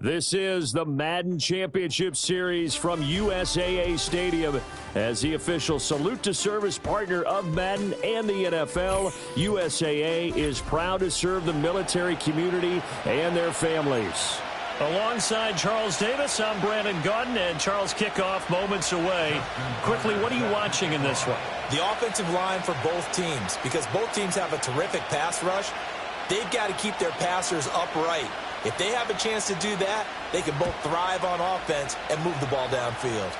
This is the Madden Championship Series from USAA Stadium. As the official salute to service partner of Madden and the NFL, USAA is proud to serve the military community and their families. Alongside Charles Davis, I'm Brandon Gaudin, and Charles, kickoff moments away. Quickly, what are you watching in this one? The offensive line for both teams, because both teams have a terrific pass rush. They've got to keep their passers upright. If they have a chance to do that, they can both thrive on offense and move the ball downfield.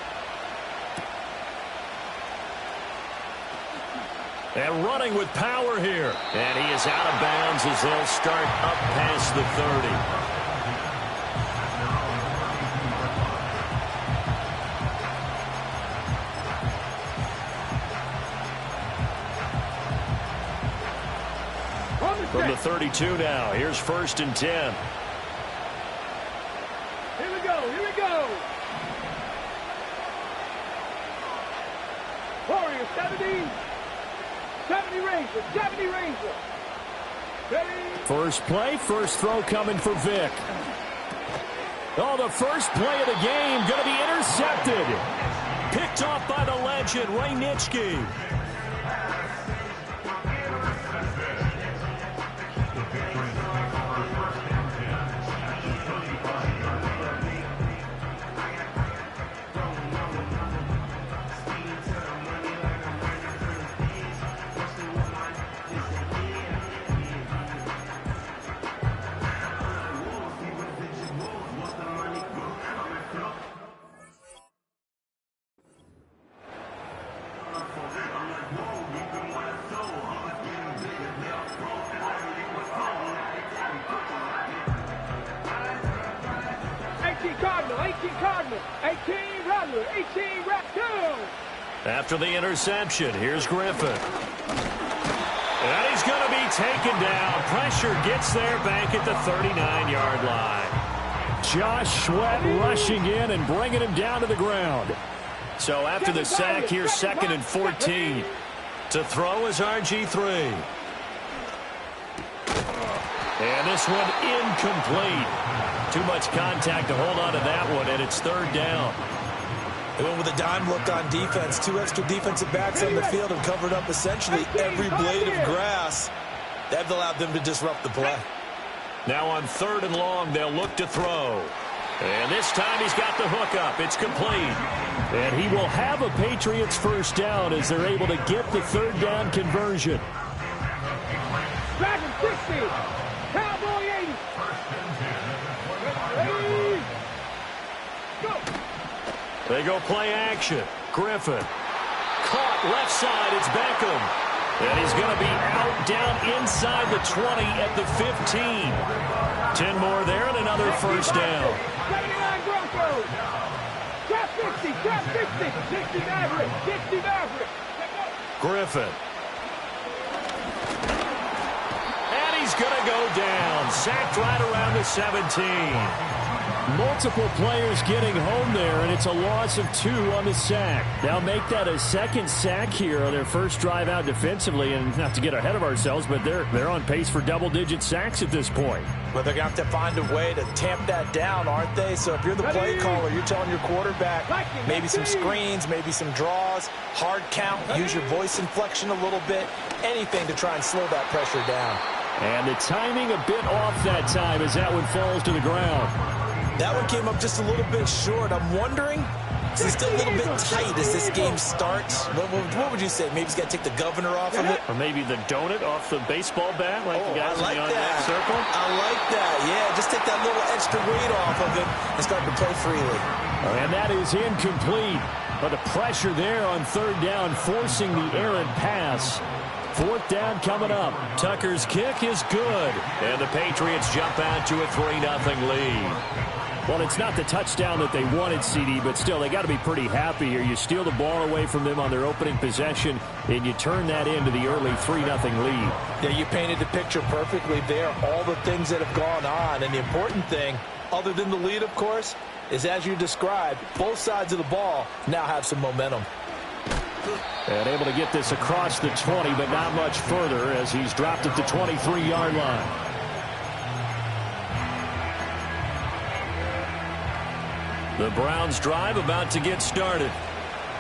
And running with power here. And he is out of bounds as they'll start up past the 30. From the 32 now, here's 1st and 10. Here we go, here we go. Warrior 70 Ranger, 70 Ranger. Ready? First play, first throw coming for Vic. Oh, the first play of the game going to be intercepted. Picked off by the legend, Ray Nitschke. After the interception, here's Griffin. And he's going to be taken down. Pressure gets there back at the 39-yard line. Josh Sweat rushing in and bringing him down to the ground. So after the sack, here's 2nd and 14. To throw is RG3. And this one incomplete. Too much contact to hold on to that one, and it's 3rd down. They went with a dime look on defense. 2 extra defensive backs on the field and covered up essentially every blade of grass. That allowed them to disrupt the play. Now on 3rd and long, they'll look to throw. And this time he's got the hook up. It's complete. And he will have a Patriots first down as they're able to get the 3rd down conversion. Dragon 60. Cowboy 80. They go play action. Griffin. Caught left side. It's Beckham. And he's going to be out down inside the 20 at the 15. 10 more there and another first down. 79 Broncos. Trap 60. Trap 60. 60 Maverick. 60 Maverick. Griffin. And he's going to go down. Sacked right around the 17. Multiple players getting home there, and it's a loss of 2 on the sack. They'll make that a 2nd sack here on their first drive out defensively, and not to get ahead of ourselves, but they're on pace for double-digit sacks at this point. But they're going to have to find a way to tamp that down, aren't they? So if you're the play caller, you're telling your quarterback maybe some screens, maybe some draws, hard count, use your voice inflection a little bit, anything to try and slow that pressure down. And the timing a bit off that time as that one falls to the ground. That one came up just a little bit short. I'm wondering, is it still a little bit tight as this game starts? What would you say? Maybe he's got to take the governor off of it? Or maybe the donut off the baseball bat like the guys in the on-deck circle? I like that. Yeah, just take that little extra weight off of it and start to play freely. And that is incomplete. But the pressure there on 3rd down, forcing the errant pass. 4th down coming up. Tucker's kick is good. And the Patriots jump out to a 3-0 lead. Well, it's not the touchdown that they wanted, CD, but still, they got to be pretty happy here. You steal the ball away from them on their opening possession, and you turn that into the early 3-0 lead. Yeah, you painted the picture perfectly there, all the things that have gone on. And the important thing, other than the lead, of course, is as you described, both sides of the ball now have some momentum. And able to get this across the 20, but not much further as he's dropped at the 23-yard line. The Browns drive about to get started.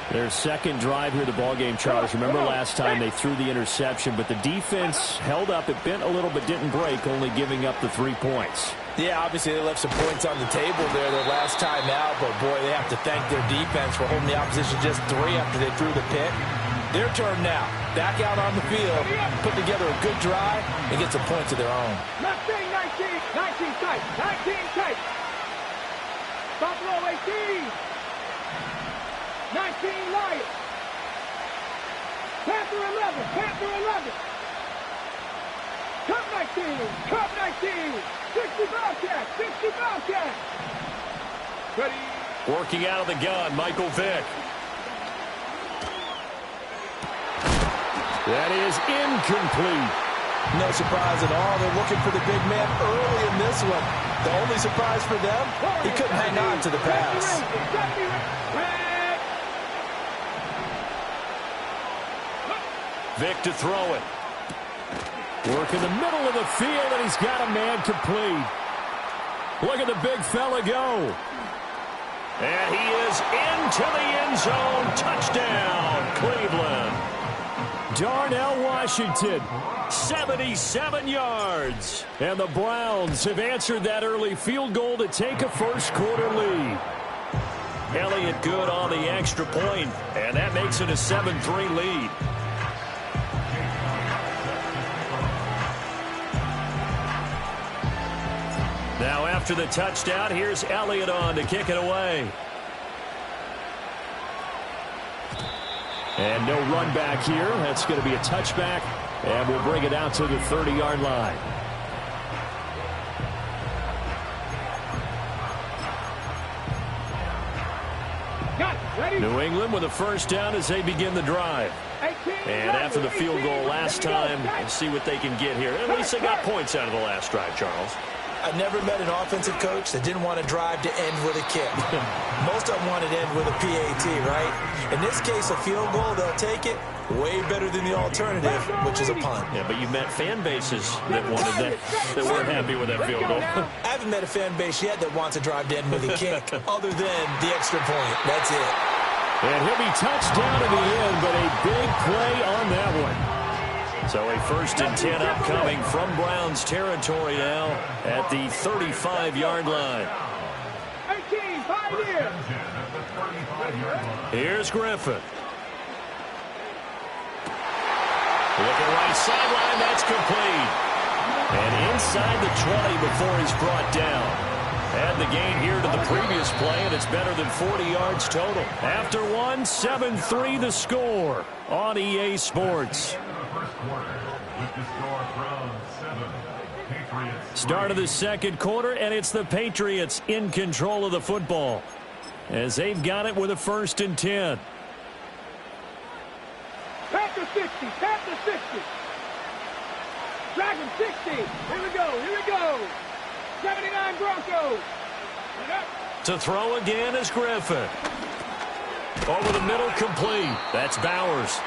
Their second drive here of the ballgame, Charles. Remember last time they threw the interception, but the defense held up. It bent a little but didn't break, only giving up the 3 points. Yeah, obviously they left some points on the table there their last time out, but boy, they have to thank their defense for holding the opposition just 3 after they threw the pick. Their turn now. Back out on the field, put together a good drive, and get some points of their own. Left wing, 19 tight, 19 tight. Buffalo 18. 19 Lions. Panther 11, Panther 11. Cup 19, Cup 19. 60 Bobcats, 60 Bobcats. Ready. Working out of the gun, Michael Vick. That is incomplete. No surprise at all. They're looking for the big man early in this one. The only surprise for them, he couldn't hang on to the pass. Vick to throw it. Work in the middle of the field, and he's got a man complete. Look at the big fella go. And he is into the end zone. Touchdown, Cleveland. Darnell Washington, 77 yards. and the Browns have answered that early field goal to take a first-quarter lead. Elliott good on the extra point, and that makes it a 7-3 lead. Now after the touchdown, here's Elliott on to kick it away. And no run back here. That's going to be a touchback, and we'll bring it out to the 30-yard line. New England with a first down as they begin the drive. And after the field goal last time, let's see what they can get here. At least they got points out of the last drive, Charles. I never met an offensive coach that didn't want to drive to end with a kick. Most of them wanted to end with a PAT, right? In this case, a field goal, they'll take it. Way better than the alternative, which is a punt. Yeah, but you've met fan bases that wanted that weren't happy with that field goal. I haven't met a fan base yet that wants to drive to end with a kick, other than the extra point. That's it. And he'll be touched down in the end, but a big play on that one. So a 1st and 10 upcoming from Browns territory now at the 35-yard line. 18, 5 years. Here's Griffin. Looking right sideline, that's complete. And inside the 20 before he's brought down. Add the gain here to the previous play, and it's better than 40 yards total. After one, 7-3 the score on EA Sports. Start of the second quarter, and it's the Patriots in control of the football as they've got it with a 1st and 10. Panther 60, Panther 60. Dragon 60. Here we go, here we go. 79 Broncos. To throw again is Griffin. Over the middle, complete. That's Bowers.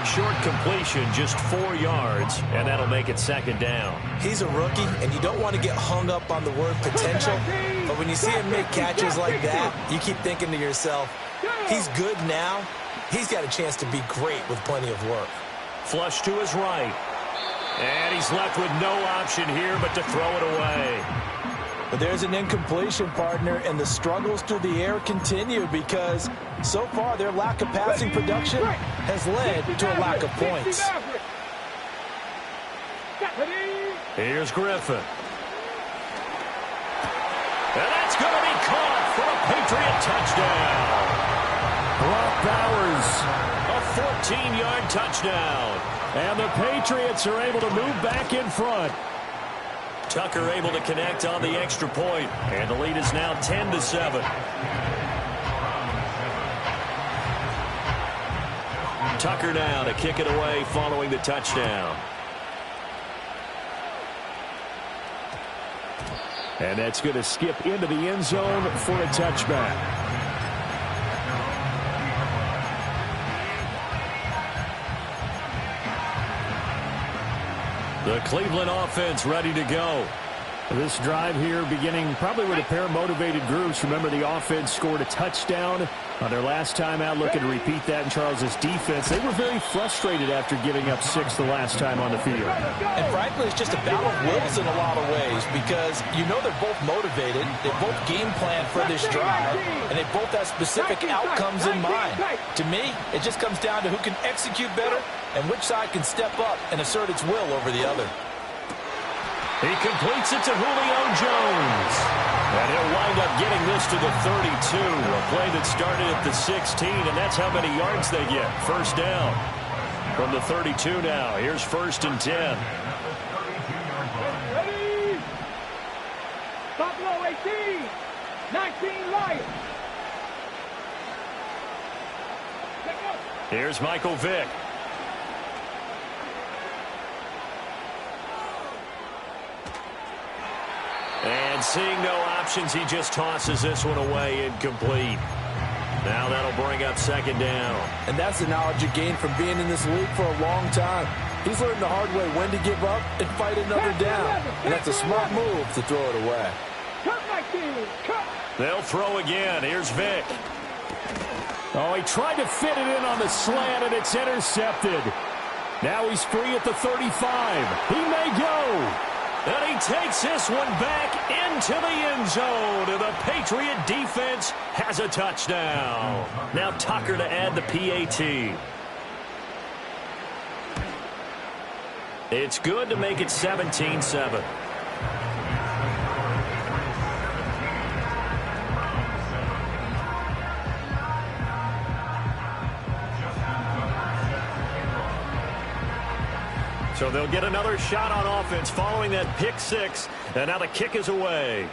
Short completion, just 4 yards, and that'll make it 2nd down. He's a rookie, and you don't want to get hung up on the word potential, but when you see him make catches like that, you keep thinking to yourself, he's good now. He's got a chance to be great with plenty of work. Flush to his right. And he's left with no option here but to throw it away. But there's an incompletion, partner, and the struggles through the air continue because so far their lack of passing production has led to a lack of points. Here's Griffin. And that's going to be caught for a Patriot touchdown. Brock Bowers, a 14-yard touchdown. and the Patriots are able to move back in front. Tucker able to connect on the extra point, and the lead is now 10-7. Tucker now to kick it away following the touchdown. And that's going to skip into the end zone for a touchback. The Cleveland offense ready to go. This drive here beginning probably with a pair of motivated groups. Remember, the offense scored a touchdown on their last time out. Looking to repeat that in Charles's defense. They were very frustrated after giving up 6 the last time on the field. And frankly, it's just a battle of wills in a lot of ways because you know they're both motivated. They both game plan for this drive, and they both have specific outcomes in mind. To me, it just comes down to who can execute better and which side can step up and assert its will over the other. He completes it to Julio Jones. And he'll wind up getting this to the 32. A play that started at the 16, and that's how many yards they get. First down from the 32 now. Here's 1st and 10. Ready? Buffalo 18. 19 Lions. Here's Michael Vick. And seeing no options, he just tosses this one away, incomplete. Now that'll bring up 2nd down. And that's the knowledge you gain from being in this league for a long time. He's learned the hard way when to give up and fight another down. And that's a smart move to throw it away. They'll throw again. Here's Vick. Oh, he tried to fit it in on the slant, and it's intercepted. Now he's free at the 35. He may go. And he takes this one back into the end zone. And the Patriot defense has a touchdown. Now Tucker to add the PAT. It's good to make it 17-7. So they'll get another shot on offense following that pick 6. And now the kick is away.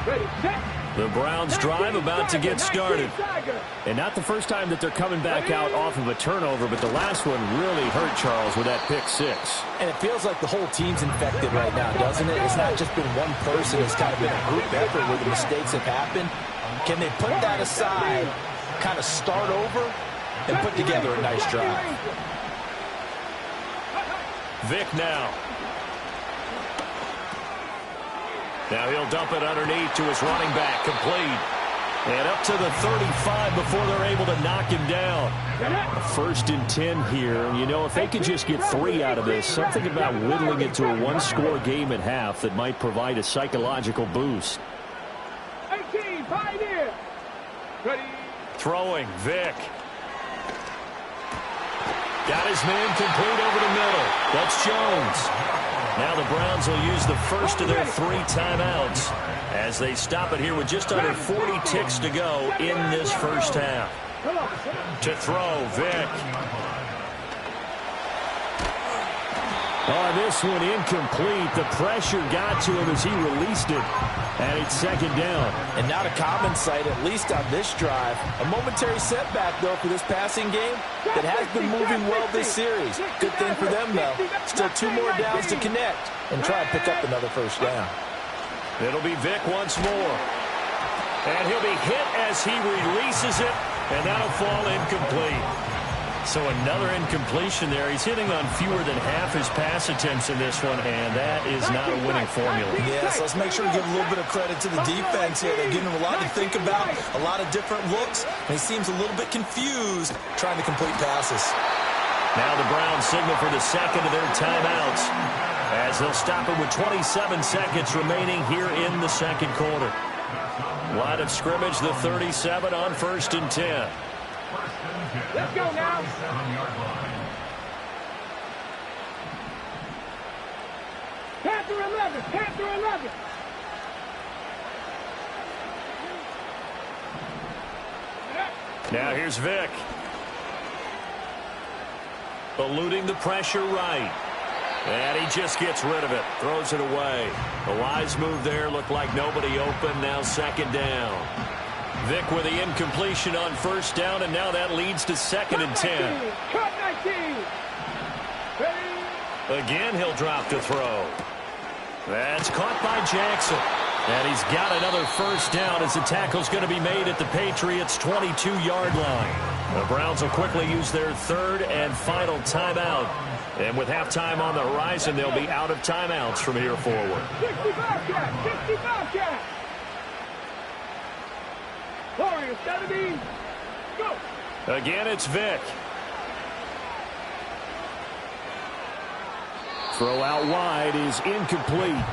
Ready, set. The Browns drive about to get started. And not the first time that they're coming back out off of a turnover, but the last one really hurt Charles with that pick 6. And it feels like the whole team's infected right now, doesn't it? It's not just been one person. It's kind of been a group effort where the mistakes have happened. Can they put that aside, kind of start over, and put together a nice drive? Vick now. Now he'll dump it underneath to his running back, complete. And up to the 35 before they're able to knock him down. 1st and 10 here. You know, if they could just get 3 out of this, something about whittling it to a 1-score game at half that might provide a psychological boost. 18, Pioneer. Ready. Throwing, Vick. Got his man complete over the middle. That's Jones. Now the Browns will use the first of their 3 timeouts as they stop it here with just under 40 ticks to go in this first half. To throw, Vick. Oh, this one incomplete. The pressure got to him as he released it. And it's 2nd down. And not a common sight, at least on this drive. A momentary setback, though, for this passing game that has been moving well this series. Good thing for them, though. Still 2 more downs to connect and try and pick up another first down. It'll be Vick once more. And he'll be hit as he releases it, and that'll fall incomplete. So another incompletion there. He's hitting on fewer than half his pass attempts in this one, and that is not a winning formula. Yes, let's make sure we give a little bit of credit to the defense here. They're giving him a lot to think about, a lot of different looks, and he seems a little bit confused trying to complete passes. Now the Browns signal for the 2nd of their timeouts as they'll stop it with 27 seconds remaining here in the 2nd quarter. Line of scrimmage, the 37 on 1st and 10. Let's go now. Panther 11. Panther 11. Now here's Vick. Eluding the pressure right. And he just gets rid of it. Throws it away. The wise move there. Looked like nobody open. Now 2nd down. Vick with the incompletion on 1st down, and now that leads to 2nd and 10. Cut 19. Again, he'll drop to throw. That's caught by Jackson. And he's got another first down as the tackle's going to be made at the Patriots' 22-yard line. The Browns will quickly use their third and final timeout. And with halftime on the horizon, they'll be out of timeouts from here forward. 65 cat, 65 cat. Warriors 70, go. Again, it's Vick. Throw out wide is incomplete.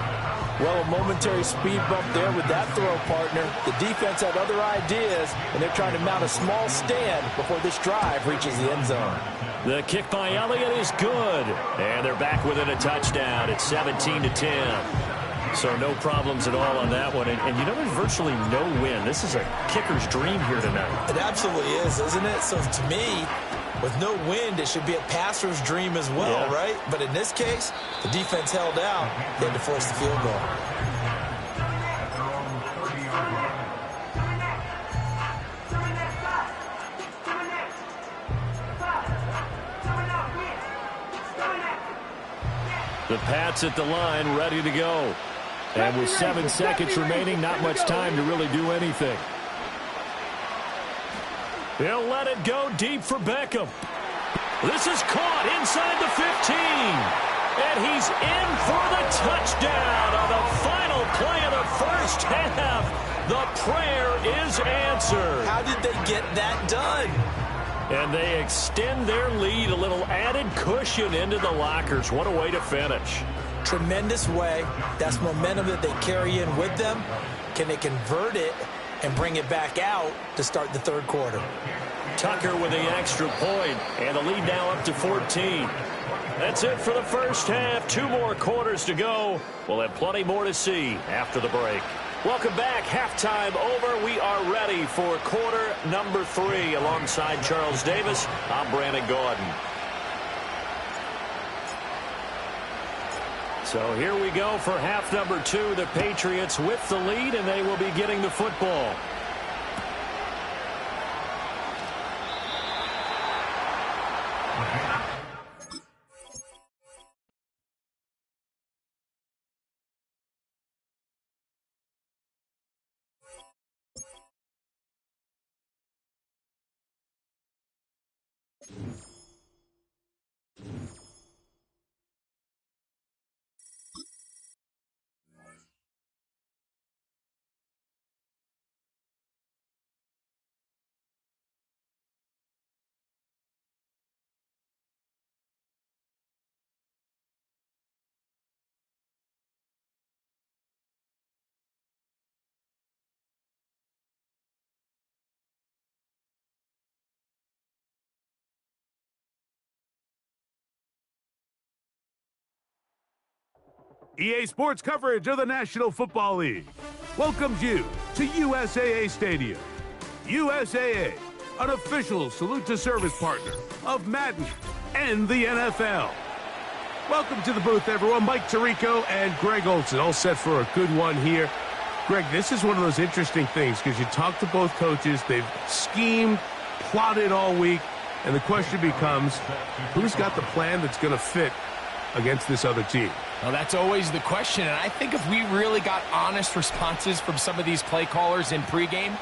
Well, a momentary speed bump there with that throw, partner. The defense had other ideas, and they're trying to mount a small stand before this drive reaches the end zone. The kick by Elliott is good. And they're back within a touchdown. It's 17-10. So no problems at all on that one. And you know, there's virtually no win. This is a kicker's dream here tonight. It absolutely is, isn't it? So to me, with no wind, it should be a passer's dream as well, right? But in this case, the defense held out. They had to force the field goal. The Pats at the line, ready to go. And with 7 seconds remaining, not much time to really do anything. He'll let it go deep for Beckham. This is caught inside the 15. And he's in for the touchdown on the final play of the first half. The prayer is answered. How did they get that done? And they extend their lead, a little added cushion into the lockers. What a way to finish. Tremendous way. That's momentum that they carry in with them. Can they convert it and bring it back out to start the third quarter? Tucker with the extra point, and the lead now up to 14. That's it for the first half. 2 more quarters to go. We'll have plenty more to see after the break. Welcome back. Halftime over. We are ready for quarter number 3. Alongside Charles Davis, I'm Brandon Gordon. So here we go for half number 2. The Patriots with the lead, and they will be getting the football. EA Sports coverage of the National Football League welcomes you to USAA Stadium. USAA, an official salute-to-service partner of Madden and the NFL. Welcome to the booth, everyone. Mike Tirico and Greg Olson, all set for a good one here. Greg, this is one of those interesting things because you talk to both coaches. They've schemed, plotted all week, and the question becomes, who's got the plan that's going to fit against this other team? Well, that's always the question, and I think if we really got honest responses from some of these play callers in pregame,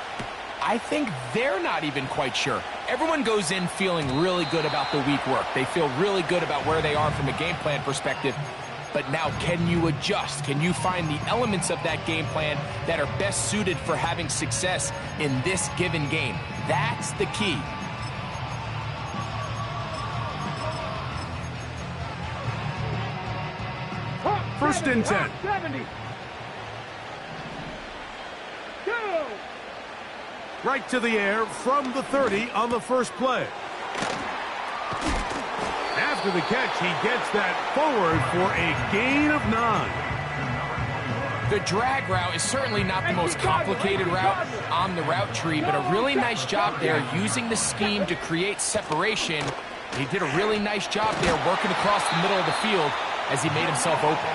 I think they're not even quite sure. Everyone goes in feeling really good about the week work. They feel really good about where they are from a game plan perspective. But now, can you adjust? Can you find the elements of that game plan that are best suited for having success in this given game? That's the key. First and 10. 70. Go. Right to the air from the 30 on the first play. After the catch, he gets that forward for a gain of 9. The drag route is certainly not the most complicated route on the route tree, but a really nice job there using the scheme to create separation. He did a really nice job there working across the middle of the field as he made himself open.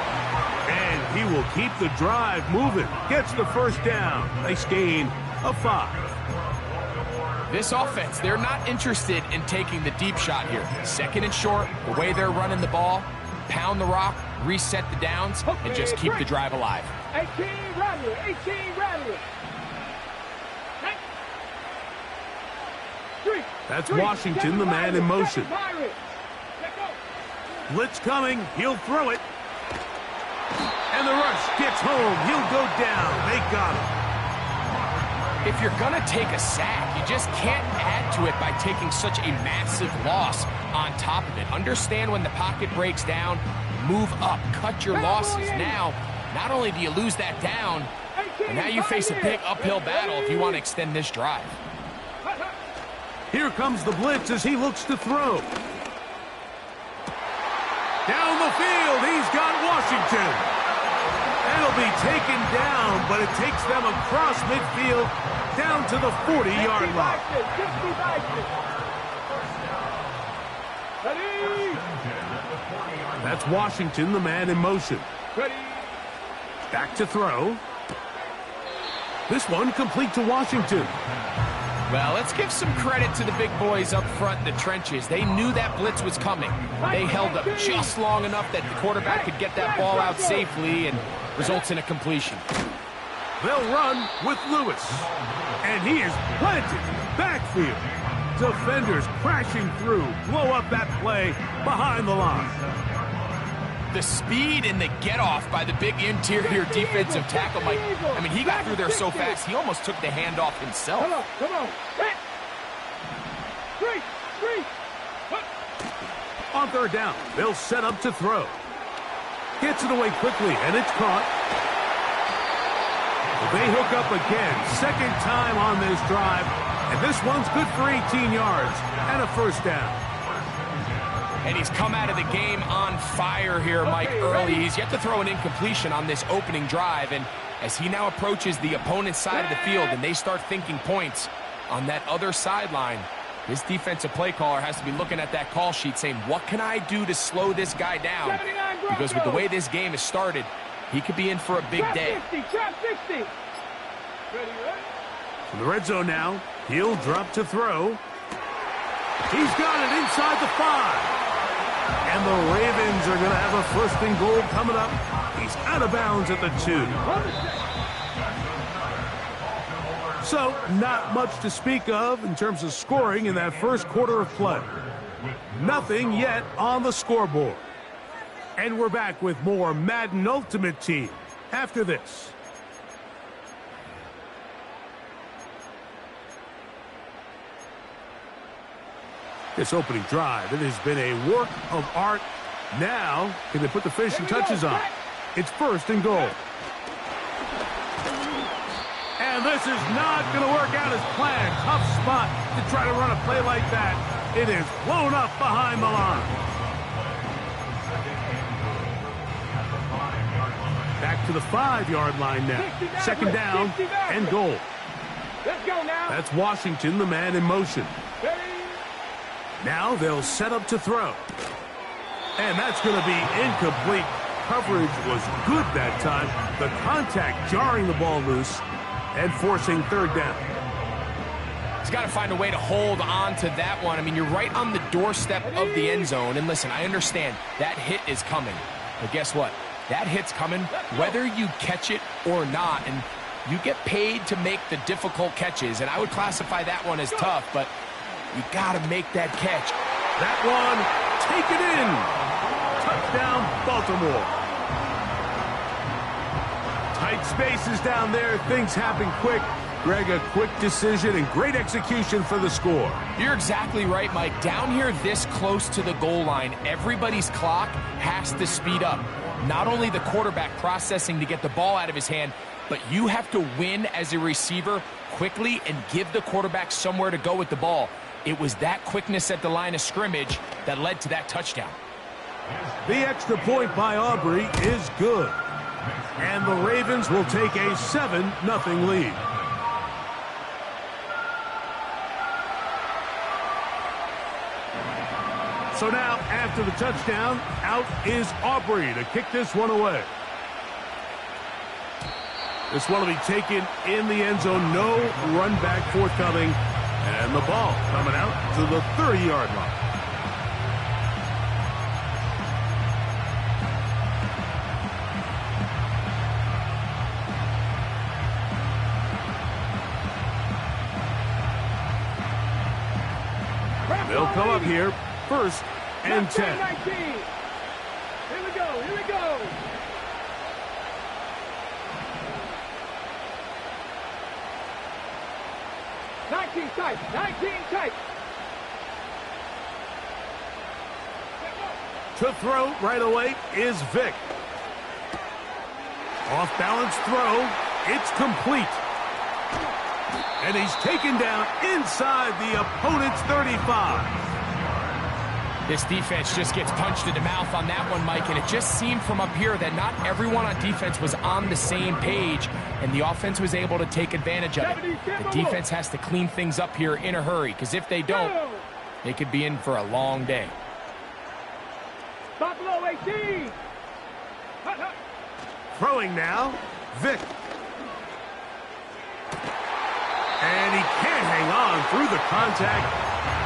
And he will keep the drive moving. Gets the first down. Nice gain of 5. This offense, they're not interested in taking the deep shot here. Second and short, the way they're running the ball, pound the rock, reset the downs, and just keep the drive alive. 18 Rattler, 18 Rattler. That's Washington, the man in motion. Blitz coming. He'll throw it. And the rush gets home. He'll go down. They got him. If you're going to take a sack, you just can't add to it by taking such a massive loss on top of it. Understand when the pocket breaks down, move up, cut your losses. Now, not only do you lose that down, but now you face a big uphill battle if you want to extend this drive. Here comes the blitz as he looks to throw. Down the field, he's got Washington. It'll be taken down, but it takes them across midfield down to the 40-yard line. That's Washington, the man in motion. Back to throw. This one complete to Washington. Well, let's give some credit to the big boys up front in the trenches. They knew that blitz was coming. They held up just long enough that the quarterback could get that ball out safely and results in a completion. They'll run with Lewis. And he is planted in the backfield. Defenders crashing through, blow up that play behind the line. The speed and the get-off by the big interior defensive tackle, Mike. I mean, he got through there so fast, he almost took the handoff himself. Come on. Three. On third down, they'll set up to throw. Gets it away quickly, and it's caught. They hook up again, second time on this drive, and this one's good for 18 yards and a first down. And he's come out of the game on fire here, Mike, early. He's yet to throw an incompletion on this opening drive, and as he now approaches the opponent's side of the field and they start thinking points on that other sideline, his defensive play caller has to be looking at that call sheet saying, what can I do to slow this guy down? Because with the way this game has started, he could be in for a big day. In the red zone now, he'll drop to throw. He's got it inside the 5. And the Ravens are going to have a first and goal coming up. He's out of bounds at the 2. So, not much to speak of in terms of scoring in that first quarter of play. Nothing yet on the scoreboard. And we're back with more Madden Ultimate Team after this. This opening drive, it has been a work of art. Now, can they put the finishing touches on? It's first and goal. And this is not going to work out as planned. Tough spot to try to run a play like that. It is blown up behind the line. Back to the 5-yard line now. Second down and goal. Let's go now. That's Washington, the man in motion. Now they'll set up to throw. And that's going to be incomplete. Coverage was good that time. The contact jarring the ball loose and forcing third down. He's got to find a way to hold on to that one. I mean, you're right on the doorstep of the end zone. And listen, I understand that hit is coming. But guess what? That hit's coming whether you catch it or not. And you get paid to make the difficult catches. And I would classify that one as tough, but you got to make that catch. That one, take it in. Touchdown, Baltimore. Tight spaces down there. Things happen quick. Greg, a quick decision and great execution for the score. You're exactly right, Mike. Down here this close to the goal line, everybody's clock has to speed up. Not only the quarterback processing to get the ball out of his hand, but you have to win as a receiver quickly and give the quarterback somewhere to go with the ball. It was that quickness at the line of scrimmage that led to that touchdown. The extra point by Aubrey is good. And the Ravens will take a 7-0 lead. So now, after the touchdown, out is Aubrey to kick this one away. This one will be taken in the end zone. No run back forthcoming. And the ball coming out to the 30-yard line. They'll come up here, 1st and 10. 19. Here we go, here we go. Tight, 19 tight. To throw right away is Vic. Off-balance throw. It's complete. And he's taken down inside the opponent's 35. This defense just gets punched in the mouth on that one, Mike, and it just seemed from up here that not everyone on defense was on the same page, and the offense was able to take advantage of it. The defense has to clean things up here in a hurry, because if they don't, they could be in for a long day. Buffalo 18. Throwing now, Vic. And he can't hang on through the contact.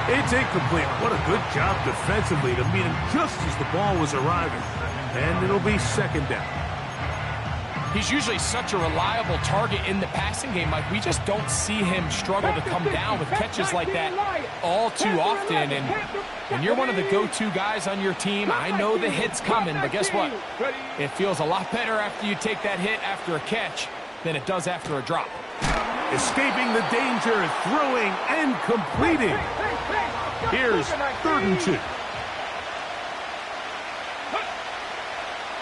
It's incomplete. What a good job defensively to meet him just as the ball was arriving. And it'll be 2nd down. He's usually such a reliable target in the passing game, Mike. We just don't see him struggle to come down with catches like that all too often. And when you're one of the go-to guys on your team, I know the hit's coming, but guess what? It feels a lot better after you take that hit after a catch than it does after a drop. Escaping the danger, throwing and completing. Here's 3rd and 2.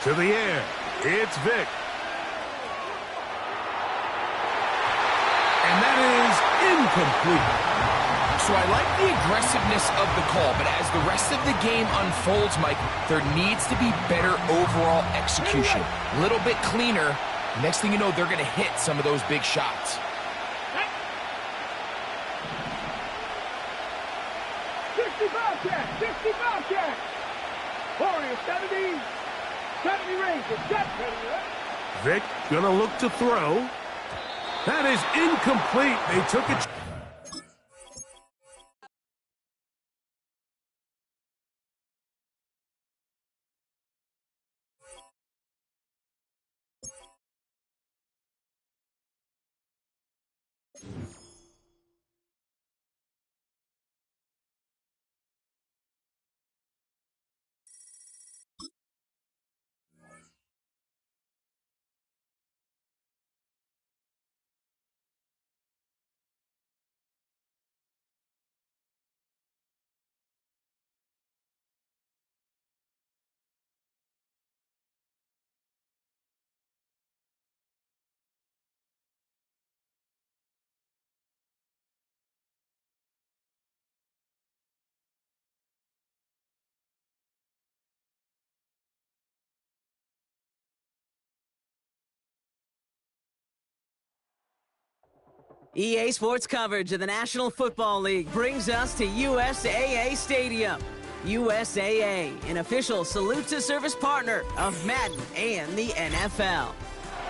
To the air, it's Vic. And that is incomplete. So I like the aggressiveness of the call, but as the rest of the game unfolds, Mike, there needs to be better overall execution. A little bit cleaner. Next thing you know, they're going to hit some of those big shots. 65 catch. Warriors 70 range. Vic gonna look to throw. That is incomplete. They took it. EA Sports coverage of the National Football League brings us to USAA Stadium. USAA, an official salute-to-service partner of Madden and the NFL.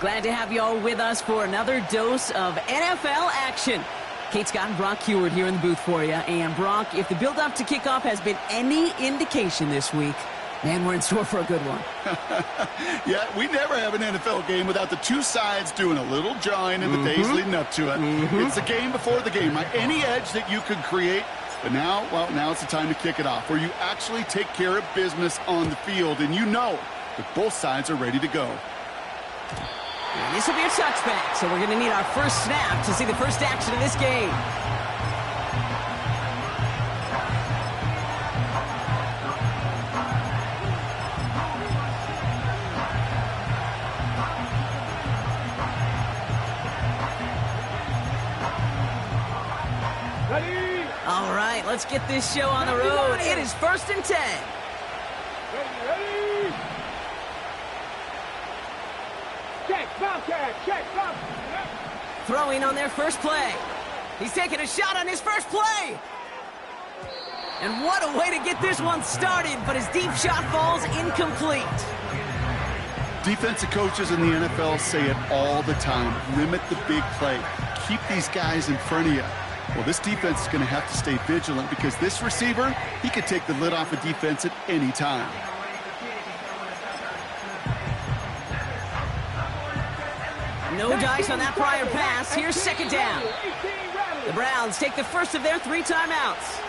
Glad to have you all with us for another dose of NFL action. Kate Scott and Brock Heward here in the booth for you. And Brock, if the build-up to kickoff has been any indication this week, man, we're in store for a good one. Yeah, we never have an NFL game without the two sides doing a little jawing in the days leading up to it. It's the game before the game, right? Any edge that you could create. But now, well, now it's the time to kick it off, where you actually take care of business on the field, and you know that both sides are ready to go. And this will be a touchback, so we're going to need our first snap to see the first action of this game. All right, let's get this show on the road. It is 1st and 10. Ready. Check, Bobcat, check, Bobcat. Throwing on their first play. He's taking a shot on his first play. And what a way to get this one started, but his deep shot falls incomplete. Defensive coaches in the NFL say it all the time. Limit the big play. Keep these guys in front of you. Well, this defense is going to have to stay vigilant because this receiver, he could take the lid off a defense at any time. No dice on that prior pass. Here's 2nd down. The Browns take the first of their 3 timeouts.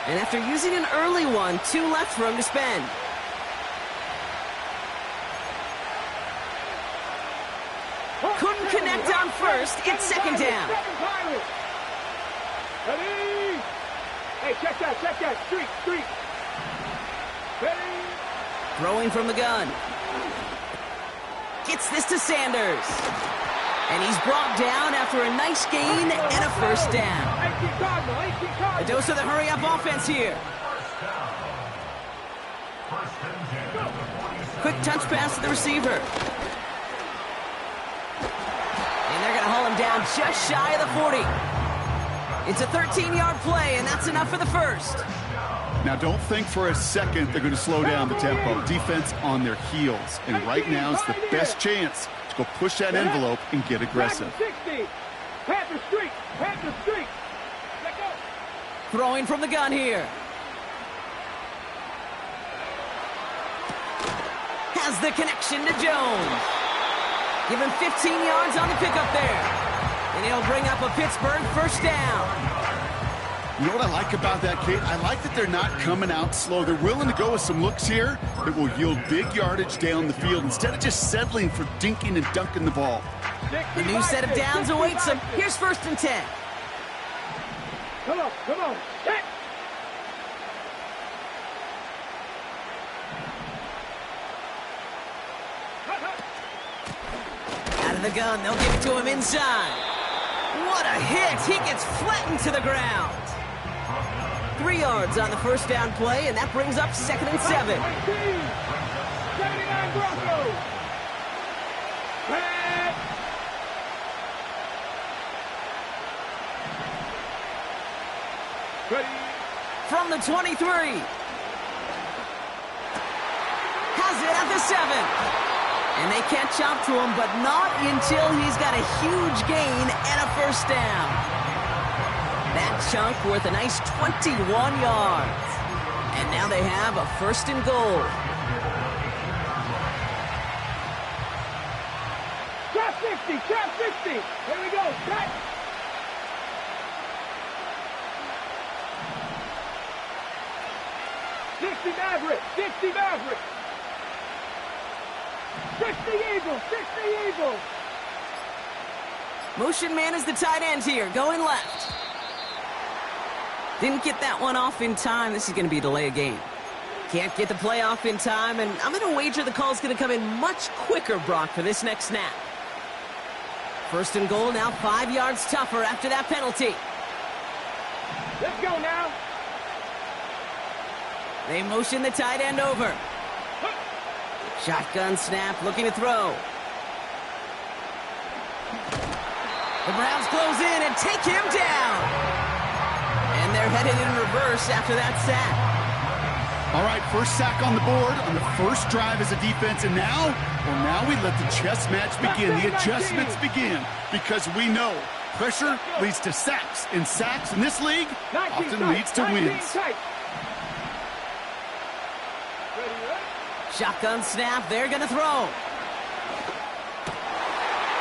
And after using an early one, 2 left for him to spend. Couldn't connect on first. It's second down. Ready? Hey, check that. Streak. Ready? Throwing from the gun. Gets this to Sanders. And he's brought down after a nice gain and a first down. A dose of the hurry-up offense here. Quick touch pass to the receiver. And they're going to haul him down just shy of the 40. It's a 13-yard play, and that's enough for the first. Now, don't think for a second they're going to slow down the tempo. Defense on their heels. And right now is the best chance to go push that envelope and get aggressive. 60. Panther streak. Let go. Throwing from the gun here. Has the connection to Jones. Give him 15 yards on the pickup there. And he'll bring up a Pittsburgh first down. You know what I like about that, Kate? I like that they're not coming out slow. They're willing to go with some looks here that will yield big yardage down the field instead of just settling for dinking and dunking the ball. The new set of downs awaits them. Here's 1st and 10. Come on. Set. Out of the gun, they'll give it to him inside. What a hit! He gets flattened to the ground. 3 yards on the first down play, and that brings up 2nd and 7. 79 Broncos. Back. Ready. From the 23. Has it at the 7. And they catch up to him, but not until he's got a huge gain and a first down. That chunk worth a nice 21 yards. And now they have a 1st and goal. Trap 60. Here we go. Cut. Maverick. 60 Eagles. Motion man is the tight end here, going left. Didn't get that one off in time. This is going to be a delay of game. Can't get the play off in time, and I'm going to wager the call's going to come in much quicker, Brock, for this next snap. 1st and goal, now 5 yards tougher after that penalty. Let's go now. They motion the tight end over. Shotgun snap, looking to throw. The Browns close in and take him down. And they're headed in reverse after that sack. All right, first sack on the board on the first drive as a defense. And now we let the chess match begin. The adjustments begin because we know pressure leads to sacks. And sacks in this league often leads to wins. Shotgun snap, they're going to throw.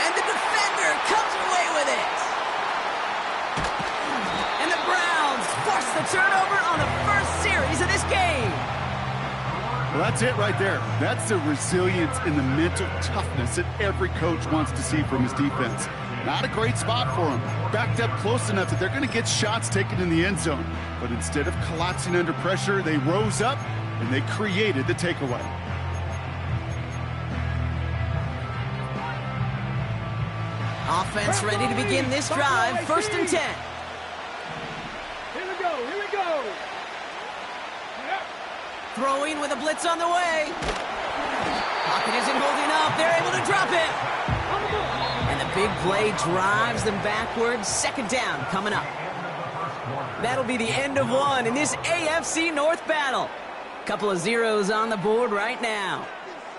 And the defender comes away with it. And the Browns force the turnover on the first series of this game. Well, that's it right there. That's the resilience and the mental toughness that every coach wants to see from his defense. Not a great spot for them. Backed up close enough that they're going to get shots taken in the end zone. But instead of collapsing under pressure, they rose up and they created the takeaway. Offense ready to begin this drive. 1st and 10. Here we go. Yep. Throwing with a blitz on the way. Pocket isn't holding up. They're able to drop it. And the big play drives them backwards. 2nd down coming up. That'll be the end of one in this AFC North battle. Couple of zeros on the board right now.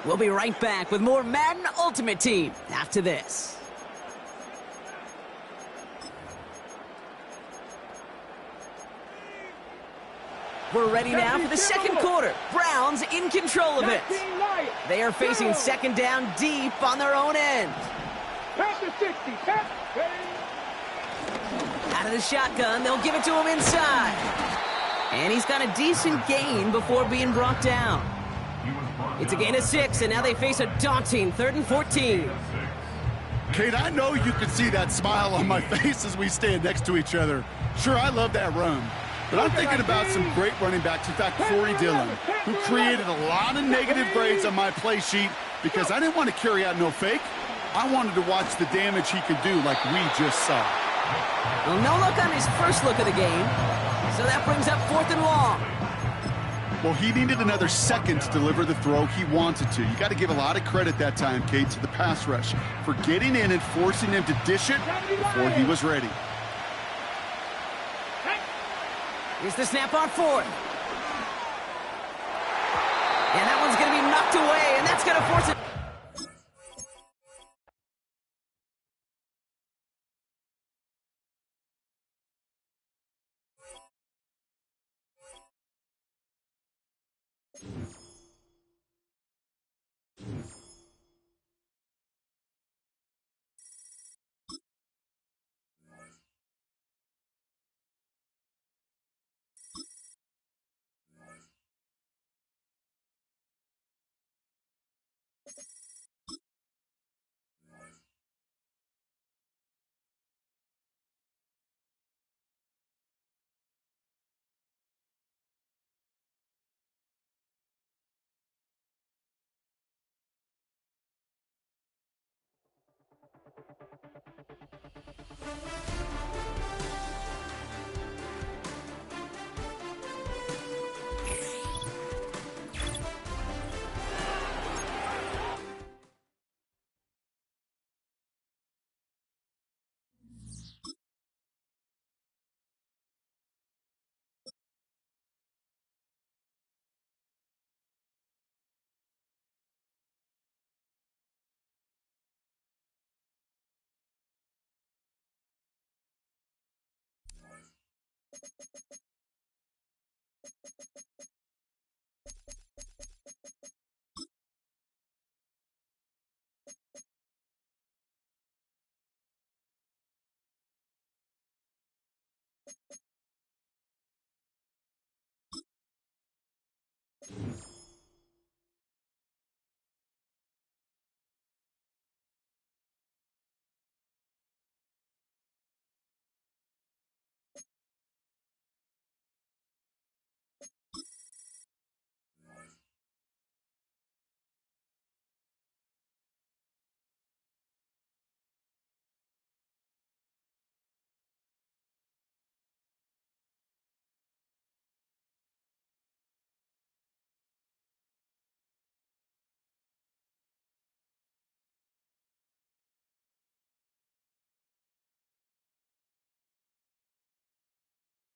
We'll be right back with more Madden Ultimate Team after this. We're ready now for the second quarter. Browns in control of it. They are facing 2nd down deep on their own end. Out of the shotgun, they'll give it to him inside. And he's got a decent gain before being brought down. It's a gain of 6, and now they face a daunting 3rd and 14. Kate, I know you can see that smile on my face as we stand next to each other. Sure, I love that run. But I'm thinking about some great running backs. In fact, Corey Dillon, who created a lot of negative grades on my play sheet because I didn't want to carry out no fake. I wanted to watch the damage he could do like we just saw. Well, no look on his first look of the game. So that brings up 4th and long. Well, he needed another second to deliver the throw he wanted to. You got to give a lot of credit that time, Kate, to the pass rush for getting in and forcing him to dish it before he was ready. Here's the snap on 4th. And that one's going to be knocked away, and that's going to force it.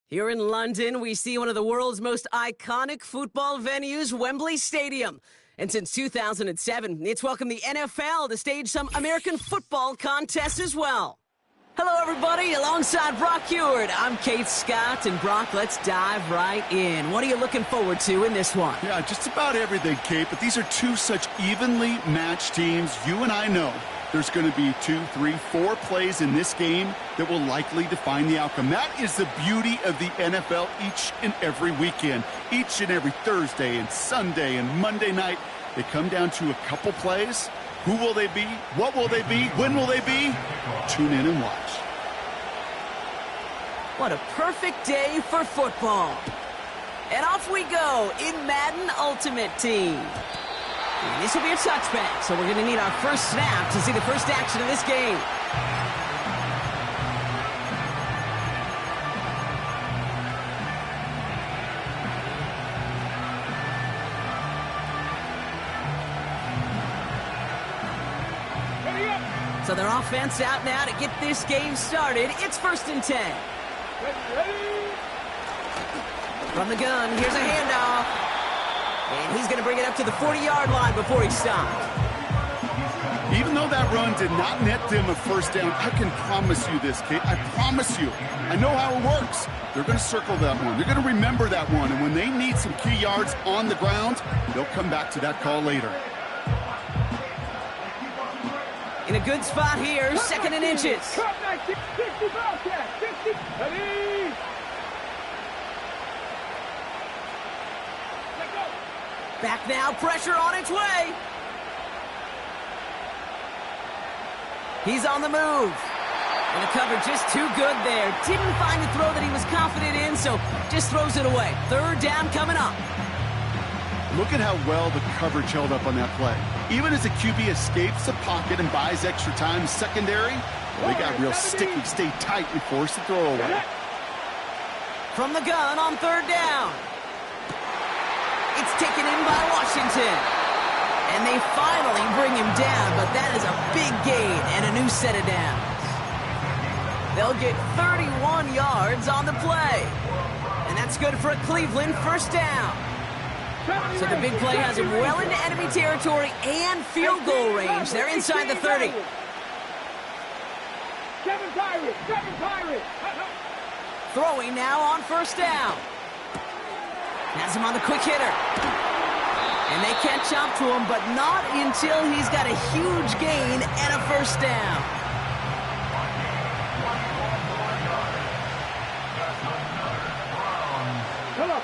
Here in London, we see one of the world's most iconic football venues, Wembley Stadium. And since 2007, it's welcomed the NFL to stage some American football contests as well. Hello, everybody. Alongside Brock Heward, I'm Kate Scott. And Brock, let's dive right in. What are you looking forward to in this one? Yeah, just about everything, Kate. But these are two such evenly matched teams. You and I know there's going to be 2, 3, 4 plays in this game that will likely define the outcome. That is the beauty of the NFL each and every weekend. Each and every Thursday and Sunday and Monday night, they come down to a couple plays. Who will they be? What will they be? When will they be? Tune in and watch. What a perfect day for football. And off we go in Madden Ultimate Team. And this will be a touchback, so we're going to need our first snap to see the first action of this game. So their offense out now to get this game started. It's 1st and 10. From the gun, here's a handoff. And he's going to bring it up to the 40-yard line before he stopped. Even though that run did not net them a first down, I can promise you this, Kate. I promise you. I know how it works. They're going to circle that one. They're going to remember that one. And when they need some key yards on the ground, they'll come back to that call later. In a good spot here, 2nd and inches. Back now, pressure on its way. He's on the move. And the cover just too good there. Didn't find the throw that he was confident in, so just throws it away. Third down coming up. Look at how well the coverage held up on that play. Even as the QB escapes the pocket and buys extra time, secondary, they got real sticky, stay tight, and force the throw away. From the gun on third down. It's taken in by Washington. And they finally bring him down, but that is a big gain and a new set of downs. They'll get 31 yards on the play. And that's good for a Cleveland first down. So the big play has him well into enemy territory and field goal range. They're inside the 30. Seven Pirates. Throwing now on first down. Has him on the quick hitter. And they catch up to him, but not until he's got a huge gain and a first down. Come on.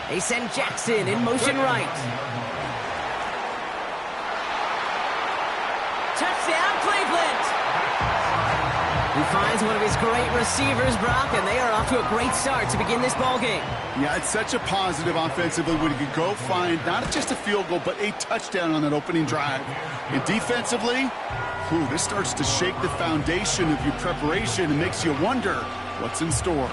They send Jackson in motion right. Touchdown, Cleveland! He finds one of his great receivers, Brock, and they are off to a great start to begin this ballgame. Yeah, it's such a positive offensively when you can go find not just a field goal, but a touchdown on that opening drive. And defensively, this starts to shake the foundation of your preparation and makes you wonder what's in store.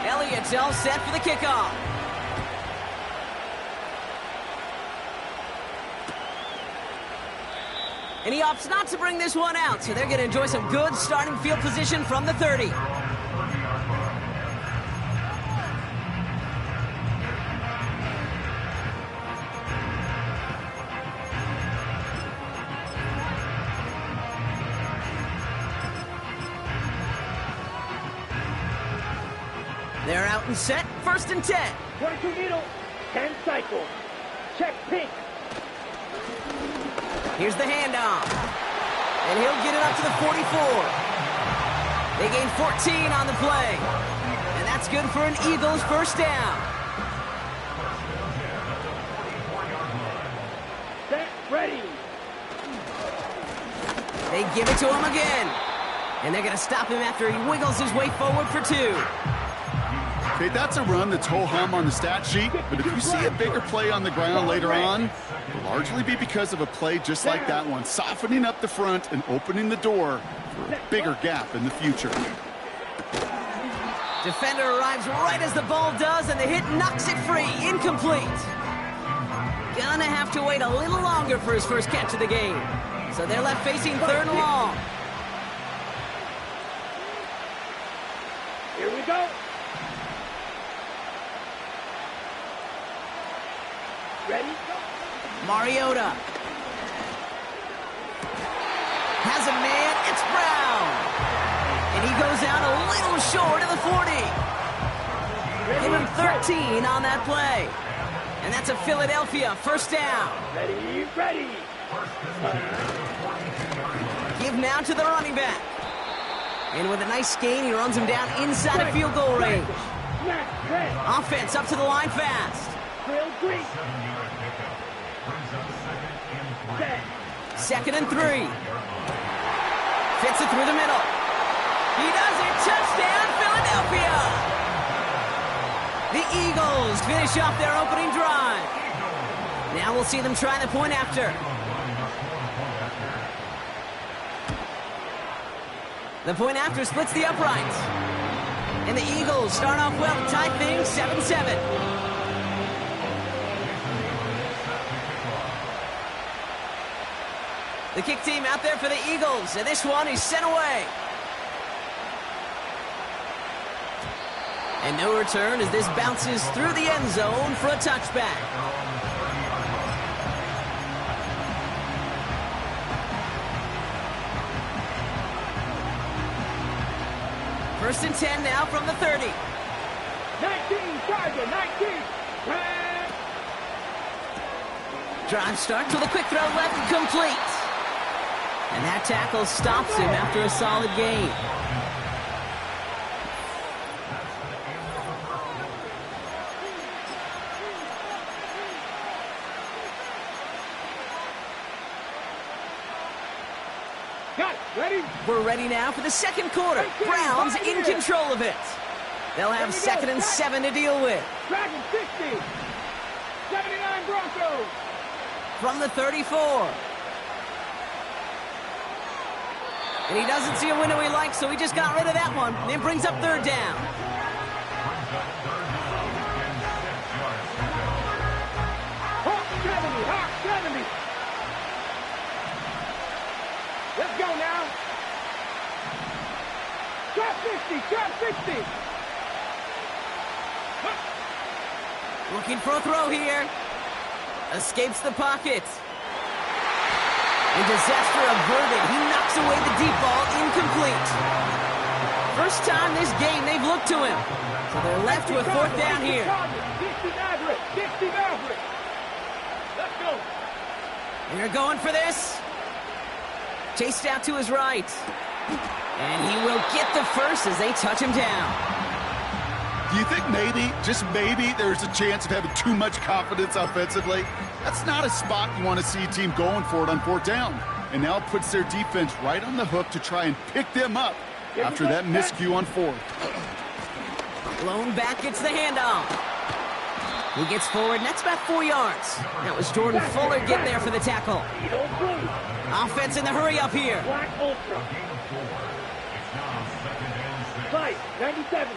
Elliott's all set for the kickoff. And he opts not to bring this one out, so they're going to enjoy some good starting field position from the 30. They're out and set, first and 10. 22 needle, 10 cycle. Check pink. Here's the handoff. And he'll get it up to the 44. They gain 14 on the play. And that's good for an Eagles first down. Set, ready. They give it to him again. And they're going to stop him after he wiggles his way forward for 2. Okay, that's a run that's ho-hum on the stat sheet, but if you see a bigger play on the ground later on, it'll largely be because of a play just like that one, softening up the front and opening the door for a bigger gap in the future. Defender arrives right as the ball does, and the hit knocks it free. Incomplete. Gonna have to wait a little longer for his first catch of the game. So they're left facing third and long. Here we go. Ready? Mariota. Has a man. It's Brown. And he goes out a little short of the 40. Give him 13 on that play. And that's a Philadelphia first down. Ready. Give now to the running back. And with a nice gain, he runs him down inside of field goal range. Offense up to the line fast. Second and 3. Fits it through the middle. He does it. Touchdown, Philadelphia. The Eagles finish off their opening drive. Now we'll see them try the point after. The point after splits the uprights. And the Eagles start off well to tie things 7-7. The kick team out there for the Eagles, and this one is sent away. And no return as this bounces through the end zone for a touchback. First and 10 now from the 30. 19, target, 19. Drive starts with a quick throw left and complete. And that tackle stops him after a solid gain. Got it. Ready? We're ready now for the second quarter. Browns in control of it. They'll have 2nd and 7 to deal with. Dragon 60. 79 Broncos. From the 34. And he doesn't see a window he likes, so he just got rid of that one. And it brings up 3rd down. Hawk 70. Hawk 70. Let's go now. Trap 60. Trap 60. Looking for a throw here. Escapes the pocket. And disaster averted. He knocks away the deep ball. Incomplete. First time this game they've looked to him. So they're left with 4th down here. 60 Maverick. 60 Maverick. Let's go. They're going for this. Chased out to his right. And he will get the first as they touch him down. Do you think maybe, just maybe, there's a chance of having too much confidence offensively? That's not a spot you want to see a team going for it on 4th down. And now it puts their defense right on the hook to try and pick them up after that miscue on 4th. Blown back gets the handoff. He gets forward, and that's about 4 yards. That was Jordan Fuller getting there for the tackle. Offense in the hurry up here. Black Ultra. Fight. 97.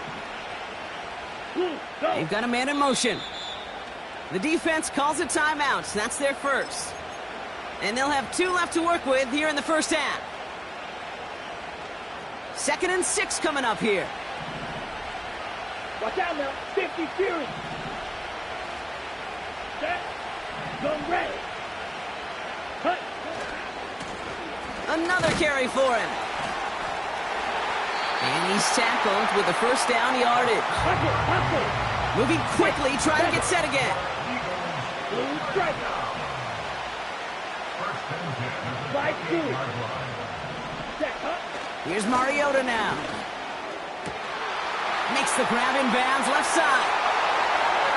They've got a man in motion. The defense calls a timeout. That's their first. And they'll have 2 left to work with here in the first half. 2nd and 6 coming up here. Watch out now. 50 Fury. Set. Gun ready. Cut. Another carry for him. And he's tackled with the first down yardage. Hustle. Moving quickly, trying to get set again. Blue strike. 5-2. Set. Cut. Here's Mariota now. Makes the grab in bounds, left side.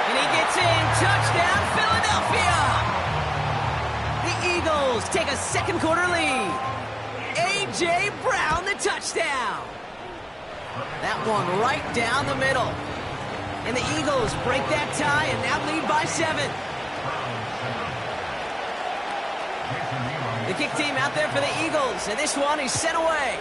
And he gets in. Touchdown, Philadelphia! The Eagles take a 2nd quarter lead. A.J. Brown, the touchdown. That one right down the middle. And the Eagles break that tie and now lead by 7. The kick team out there for the Eagles, and this one is sent away.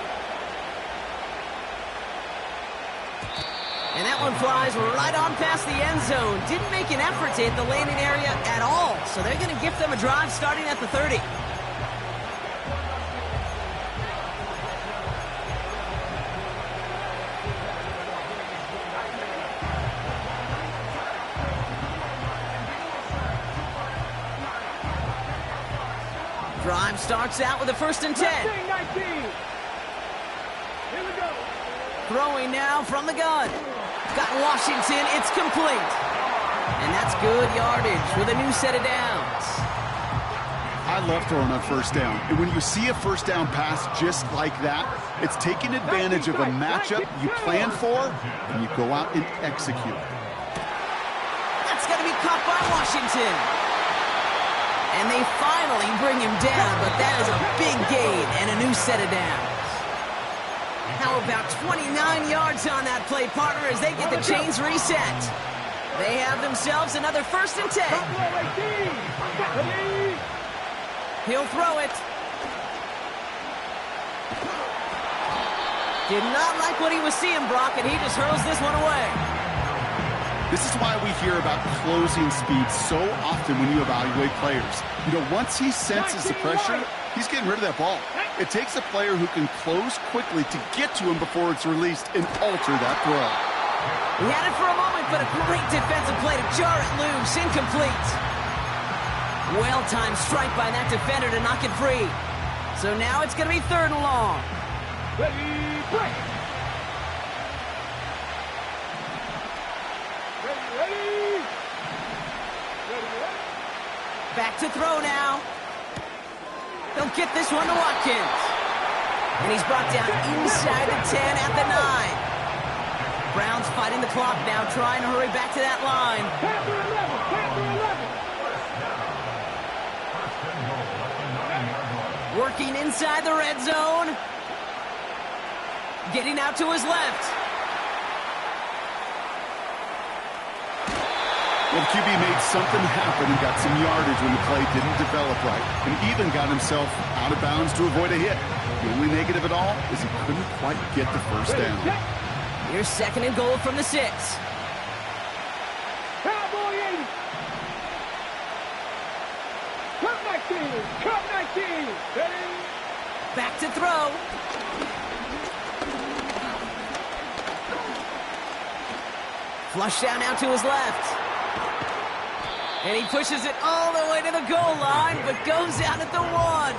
And that one flies right on past the end zone. Didn't make an effort to hit the landing area at all, so they're going to give them a drive starting at the 30. Drive starts out with a 1st and 10. 19. Here we go. Throwing now from the gun. Got Washington. It's complete. And that's good yardage with a new set of downs. I love throwing on 1st down. And when you see a 1st down pass just like that, it's taking advantage of a matchup you plan for, and you go out and execute. That's going to be caught by Washington. And they finally bring him down, but that is a big gain and a new set of downs. How about 29 yards on that play, partner, as they get the chains reset. They have themselves another 1st and 10. He'll throw it. Did not like what he was seeing, Brock, and he just hurls this one away. This is why we hear about closing speed so often when you evaluate players. You know, once he senses the pressure, he's getting rid of that ball. It takes a player who can close quickly to get to him before it's released and alter that throw. He had it for a moment, but a great defensive play to jar it loose. Incomplete. Well-timed strike by that defender to knock it free. So now it's going to be 3rd and long. Ready, break. Ready. Back to throw now. They'll get this one to Watkins. And he's brought down inside the 10 at the 9. Browns fighting the clock now, trying to hurry back to that line. Panther 11. Working inside the red zone. Getting out to his left. Well, the QB made something happen and got some yardage when the play didn't develop right, and even got himself out of bounds to avoid a hit. The only negative at all is he couldn't quite get the first down. Here's 2nd and goal from the 6. Cowboy 80. Cut 19. Cut 19. Ready? Back to throw. Flush down now to his left. And he pushes it all the way to the goal line, but goes out at the 1.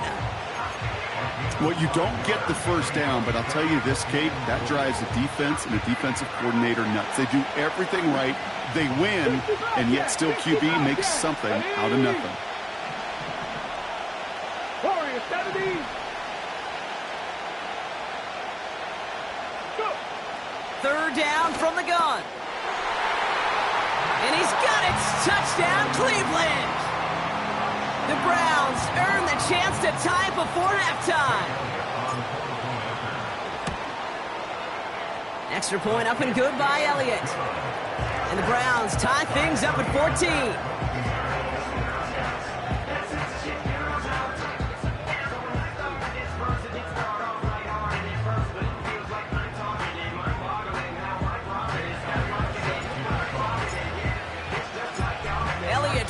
Well, you don't get the first down, but I'll tell you this, Kate, that drives the defense and the defensive coordinator nuts. They do everything right, they win, and yet still QB makes something out of nothing. Warrior 70. Go. 3rd down from the gun. And he's got it. Touchdown, Cleveland. The Browns earn the chance to tie it before halftime. Extra point up and good by Elliott. And the Browns tie things up at 14.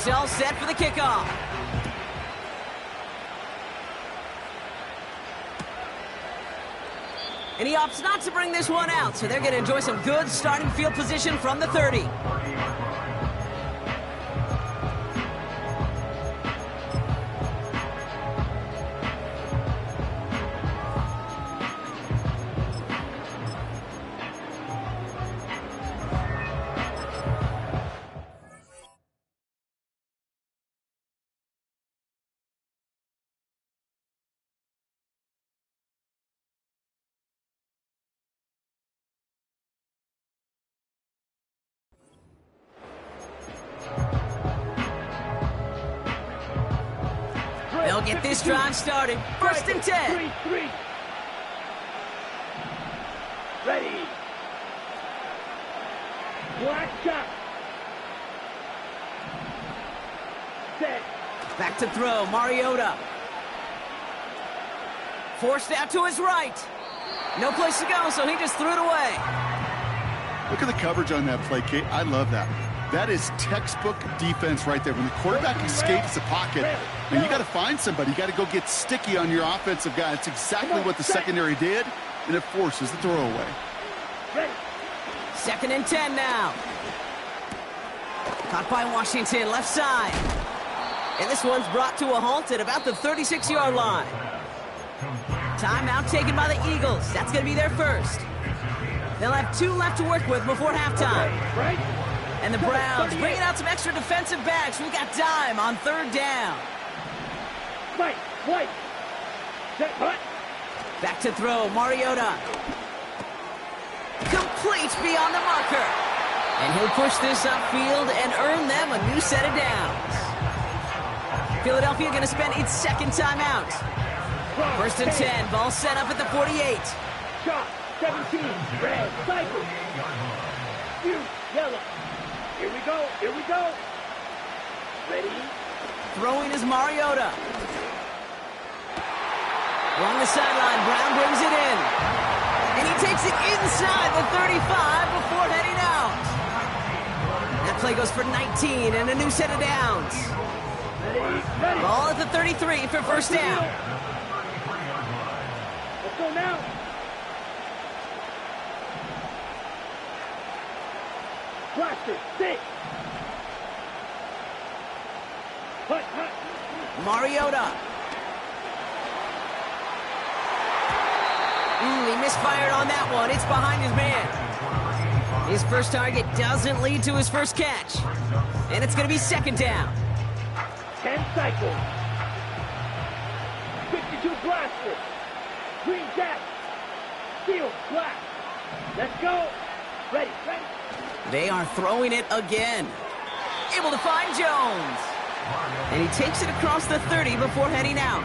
All set for the kickoff. And he opts not to bring this one out, so they're going to enjoy some good starting field position from the 30. They'll get this drive started. 1st and 10. 3. Ready. Black shot. Set. Back to throw, Mariota. Forced out to his right. No place to go, so he just threw it away. Look at the coverage on that play, Kate. I love that. That is textbook defense right there. When the quarterback escapes the pocket, and you got to find somebody. You got to go get sticky on your offensive guy. That's exactly what the secondary did, and it forces the throwaway. 2nd and 10 now. Caught by Washington, left side. And this one's brought to a halt at about the 36-yard line. Timeout taken by the Eagles. That's going to be their first. They'll have 2 left to work with before halftime. And the Browns bringing out some extra defensive backs. We got dime on 3rd down. White. Set, hut. Back to throw, Mariota. Complete beyond the marker. And he'll push this upfield and earn them a new set of downs. Philadelphia going to spend its 2nd timeout. 1st and 10, ball set up at the 48. Shot, 17, red, cycle. Yellow. Here we go. Ready? Throwing is Mariota. Along the sideline, Brown brings it in. And he takes it inside the 35 before heading out. That play goes for 19 and a new set of downs. Ready. Ball at the 33 for 1st down. Let's go now. Blaster, 6. Hut. Mariota. He misfired on that one. It's behind his man. His first target doesn't lead to his first catch. And it's going to be 2nd down. 10 cycles. 52 blaster. Green jack. Steel, black. Let's go. Ready. They are throwing it again. Able to find Jones. And he takes it across the 30 before heading out.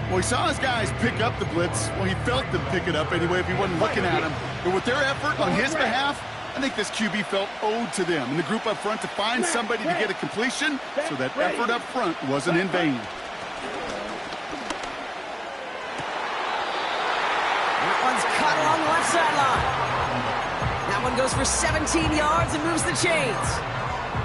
Well, he saw his guys pick up the blitz. Well, he felt them pick it up anyway if he wasn't looking at him. But with their effort on his behalf, I think this QB felt owed to them and the group up front to find somebody to get a completion, so that effort up front wasn't in vain. That one's caught along the left sideline. That one goes for 17 yards and moves the chains.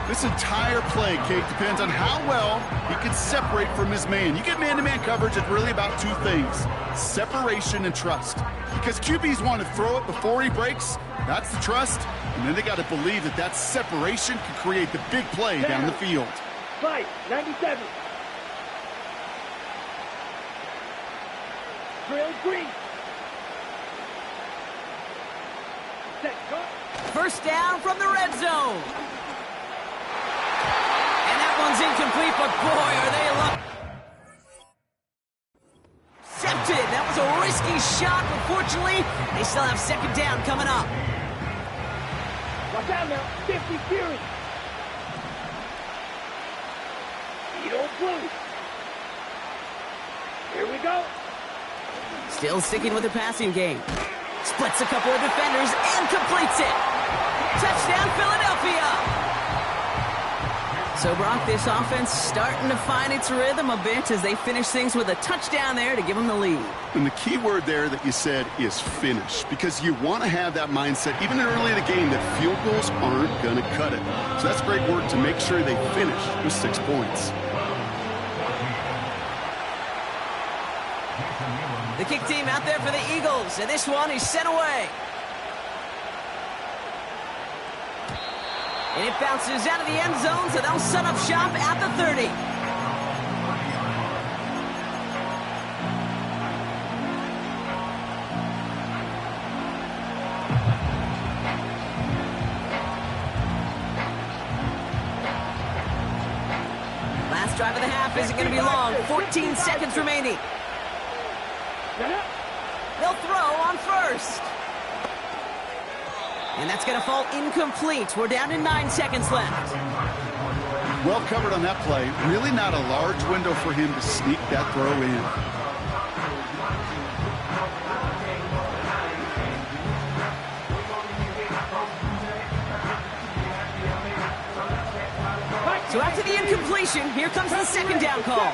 This entire play, Kate, depends on how well he can separate from his man. You get man-to-man coverage, it's really about two things: separation and trust. Because QBs want to throw it before he breaks, that's the trust, and then they got to believe that that separation can create the big play down the field. Fight, 97. Drill green. Set, cut. First down from the red zone. And that one's incomplete, but boy, are they lucky. Intercepted. That was a risky shot, but fortunately, they still have second down coming up. Watch out now, 50 Fury. Edo Blue. Here we go. Still sticking with the passing game. Splits a couple of defenders and completes it. Touchdown, Philadelphia. So, Brock, this offense starting to find its rhythm a bit as they finish things with a touchdown there to give them the lead. And the key word there that you said is finish, because you want to have that mindset, even early in the game, that field goals aren't going to cut it. So that's great work to make sure they finish with 6 points. The kick team out there for the Eagles, and this one is sent away. And it bounces out of the end zone, so they'll set up shop at the 30. Last drive of the half isn't going to be long. 14 seconds remaining. They'll throw on first. And that's going to fall incomplete. We're down to 9 seconds left. Well covered on that play. Really not a large window for him to sneak that throw in. So after the incompletion, here comes the second down call.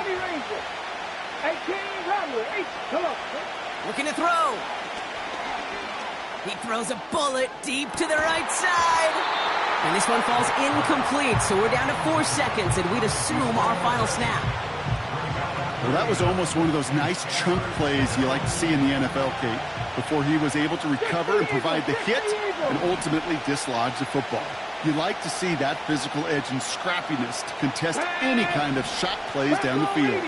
Looking to throw. He throws a bullet deep to the right side. And this one falls incomplete, so we're down to 4 seconds, and we'd assume our final snap. Well, that was almost one of those nice chunk plays you like to see in the NFL, Kate, before he was able to recover and provide the hit and ultimately dislodge the football. You like to see that physical edge and scrappiness to contest any kind of shot plays down the field.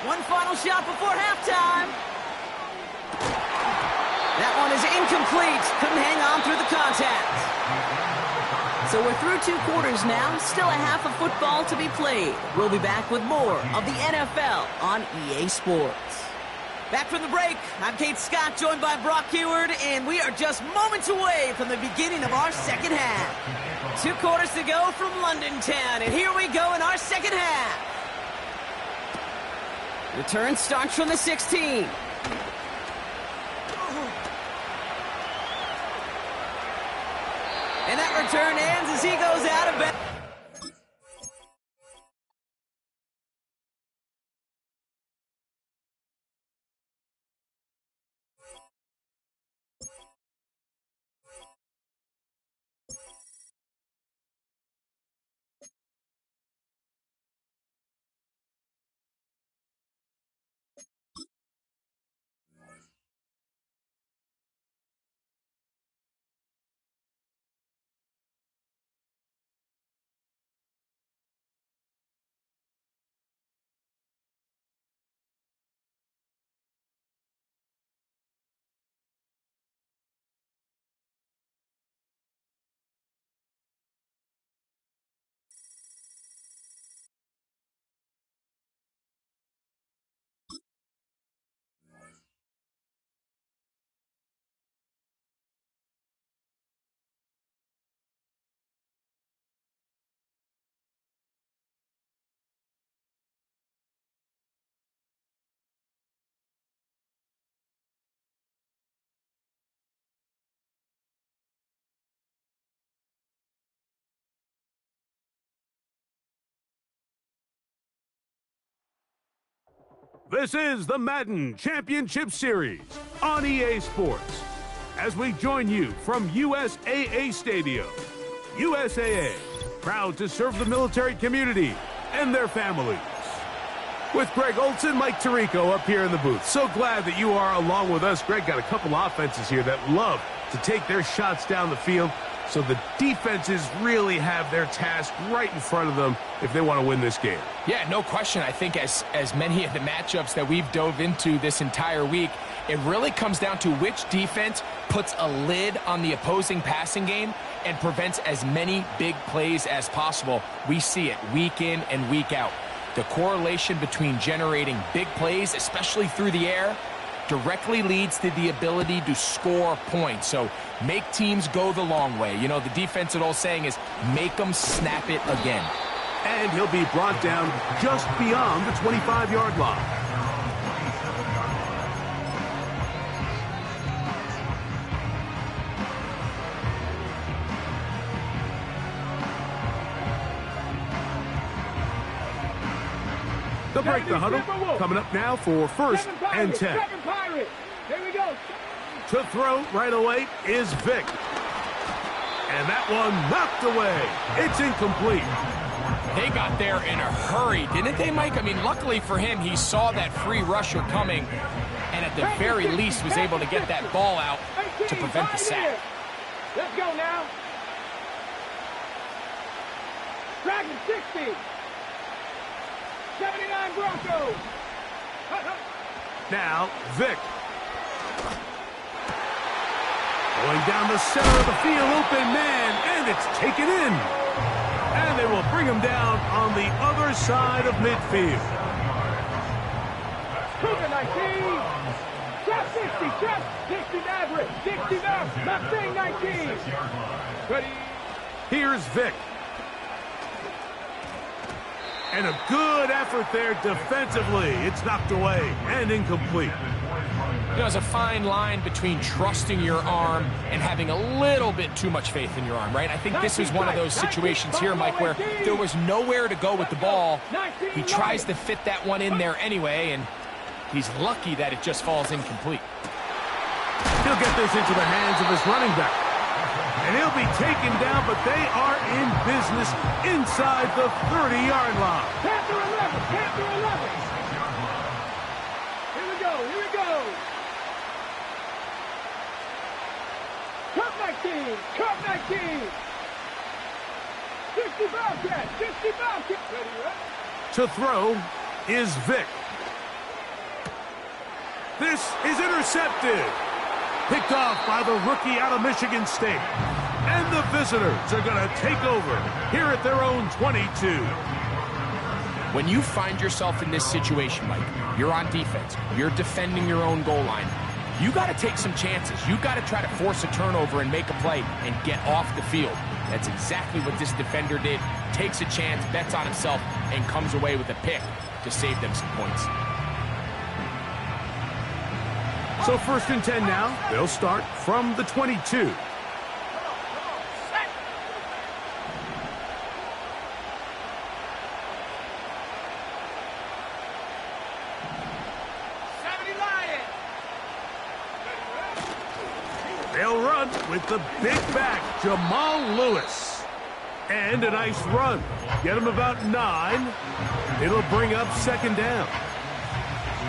One final shot before halftime. That one is incomplete. Couldn't hang on through the contact. So we're through 2 quarters now. Still a half of football to be played. We'll be back with more of the NFL on EA Sports. Back from the break, I'm Kate Scott, joined by Brock Heward, and we are just moments away from the beginning of our second half. 2 quarters to go from London Town, and here we go in our second half. Return starts from the 16. And that return ends as he goes out of bounds. This is the Madden Championship Series on EA Sports. As we join you from USAA Stadium, USAA, proud to serve the military community and their families. With Greg Olson, Mike Tirico up here in the booth. So glad that you are along with us. Greg got a couple offenses here that love to take their shots down the field, so the defenses really have their task right in front of them if they want to win this game. Yeah, no question. I think as many of the matchups that we've dove into this entire week, it really comes down to which defense puts a lid on the opposing passing game and prevents as many big plays as possible. We see it week in and week out. The correlation between generating big plays, especially through the air, directly leads to the ability to score points. So make teams go the long way. You know, the defensive old saying is make them snap it again. And he'll be brought down just beyond the 25-yard line. They'll break the huddle. Coming up now for 1st and 10. Here we go. To throw right away is Vic. And that one knocked away. It's incomplete. They got there in a hurry, didn't they, Mike? I mean, luckily for him, he saw that free rusher coming, and at the very least was able to get that ball out to prevent the sack. Let's go now. Dragon 60. 79 Broncos. Now, Vic. Going down the center of the field, open man, and it's taken in. And they will bring him down on the other side of midfield. Cougar 19. Trap 60, trap 60 Maverick. 60 Maverick. Not saying 19. Ready. Here's Vic. And a good effort there defensively. It's knocked away and incomplete. You know, there's a fine line between trusting your arm and having a little bit too much faith in your arm, right? I think this is one of those situations here, Mike, where there was nowhere to go with the ball. He tries to fit that one in there anyway, and he's lucky that it just falls incomplete. He'll get this into the hands of his running back. And he'll be taken down, but they are in business inside the 30-yard line. Panther 11, Panther 11. Here we go, here we go. Cup 19, Cup 19. 60 Bobcat, 60 Bobcat. Ready, right? To throw is Vic. This is intercepted. Picked off by the rookie out of Michigan State. And the visitors are going to take over here at their own 22. When you find yourself in this situation, Mike, you're on defense, you're defending your own goal line, you got to take some chances. You got to try to force a turnover and make a play and get off the field. That's exactly what this defender did. Takes a chance, bets on himself, and comes away with a pick to save them some points. So 1st and 10 now. They'll start from the 22. They'll run with the big back, Jamal Lewis. And a nice run. Get him about 9. It'll bring up 2nd down.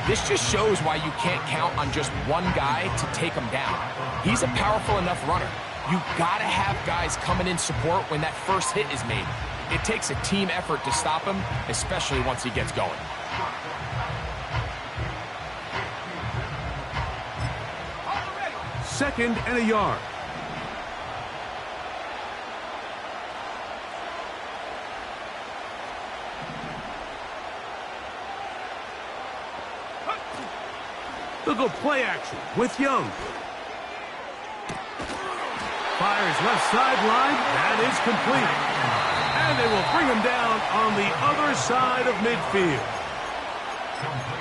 This just shows why you can't count on just one guy to take him down. He's a powerful enough runner. You got to have guys coming in support when that first hit is made. It takes a team effort to stop him, especially once he gets going. Second and a yard. They'll go play action with Young. Fires left sideline. That is complete. And they will bring him down on the other side of midfield.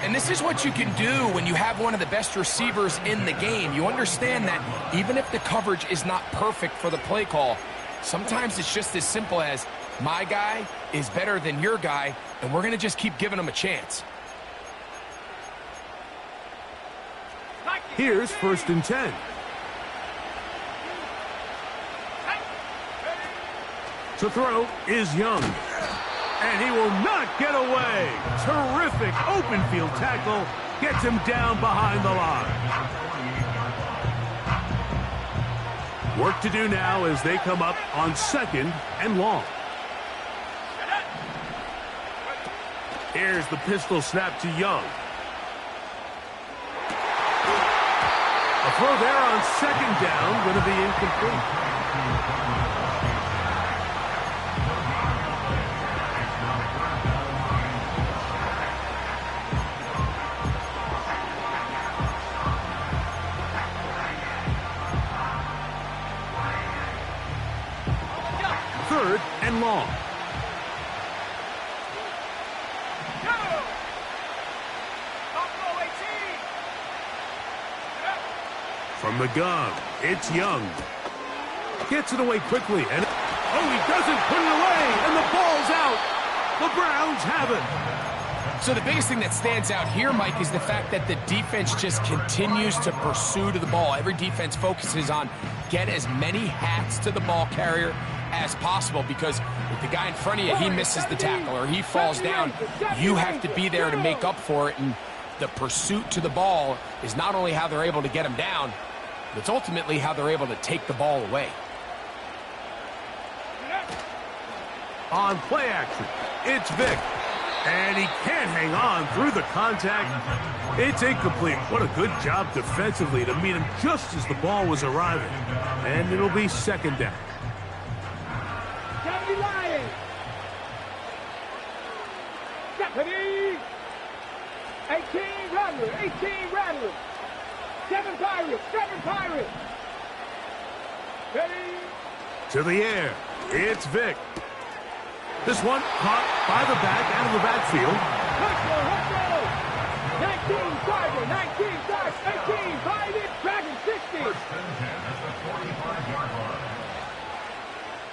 And this is what you can do when you have one of the best receivers in the game. You understand that even if the coverage is not perfect for the play call, sometimes it's just as simple as my guy is better than your guy, and we're going to just keep giving him a chance. Here's 1st and 10. To throw is Young. And he will not get away. Terrific open field tackle. Gets him down behind the line. Work to do now as they come up on 2nd and long. Here's the pistol snap to Young. A throw there on 2nd down, going to be incomplete. Third and long. From the gun, it's Young. Gets it away quickly, and he doesn't put it away, and the ball's out. The Browns have it. So the biggest thing that stands out here, Mike, is the fact that the defense just continues to pursue to the ball. Every defense focuses on get as many hats to the ball carrier as possible, because if the guy in front of you, he misses the tackle or he falls down, you have to be there to make up for it. And the pursuit to the ball is not only how they're able to get him down, but it's ultimately how they're able to take the ball away. On play action, it's Vic. And he can't hang on through the contact. It's incomplete. What a good job defensively to meet him just as the ball was arriving. And it'll be 2nd down. Deputy Lions. Deputy. 18 Rattlers. 18 Rattlers. 7 Pirates. 7 Pirates. Ready. To the air, it's Vic. This one caught by the back, out of the backfield. Hustle. 19 Tiger. 19 Tiger. 18 Private. Dragon 60.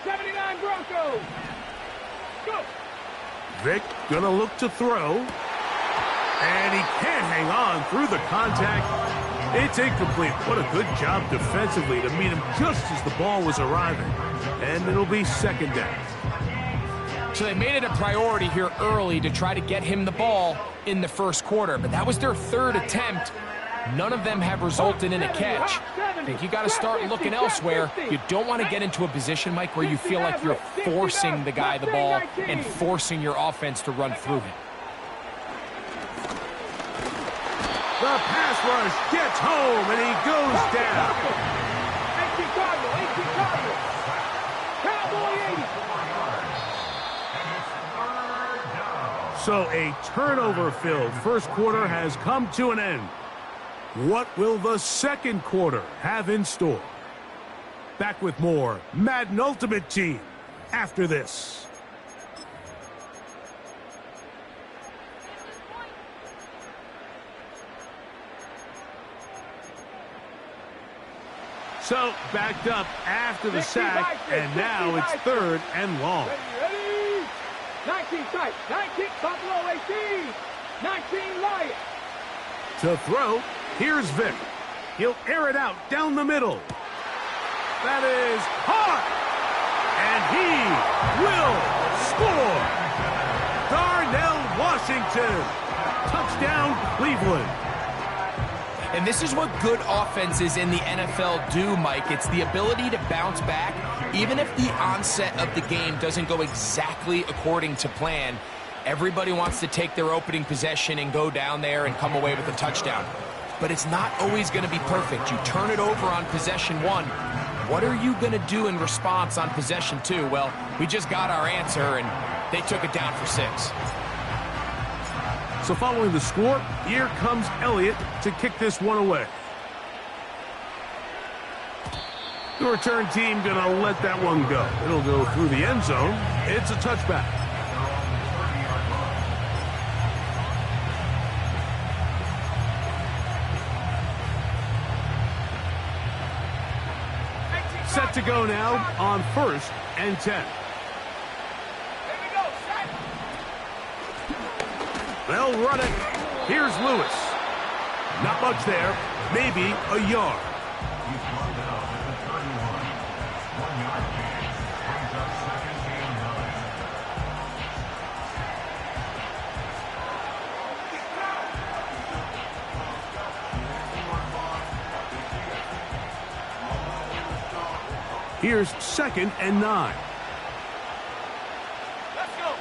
79 Broncos. Go. Vic gonna look to throw. And he can't hang on through the contact. It's incomplete. What a good job defensively to meet him just as the ball was arriving. And it'll be 2nd down. So they made it a priority here early to try to get him the ball in the 1st quarter, but that was their 3rd attempt. None of them have resulted in a catch. I think you got to start looking elsewhere. You don't want to get into a position, Mike, where you feel like you're forcing the guy the ball and forcing your offense to run through him. The pass rush gets home, and he goes down. 18 Cardinal. 18 Cardinal. Cowboy 80. So a turnover-filled 1st quarter has come to an end. What will the 2nd quarter have in store? Back with more Madden Ultimate Team after this. So backed up after the sack, and now it's 3rd and long. Ready. 19 tight. 19 Buffalo 18. 19 Lions. To throw, here's Vic. He'll air it out down the middle. That is caught. And he will score. Darnell Washington. Touchdown, Cleveland. And this is what good offenses in the NFL do, Mike. It's the ability to bounce back, even if the onset of the game doesn't go exactly according to plan. Everybody wants to take their opening possession and go down there and come away with a touchdown. But it's not always going to be perfect. You turn it over on possession 1. What are you going to do in response on possession 2? Well, we just got our answer, and they took it down for 6. So following the score, here comes Elliott to kick this one away. The return team going to let that one go. It'll go through the end zone. It's a touchback. Set to go now on 1st and 10. They'll run it. Here's Lewis. Not much there. Maybe a yard. Here's 2nd and 9. Let's go.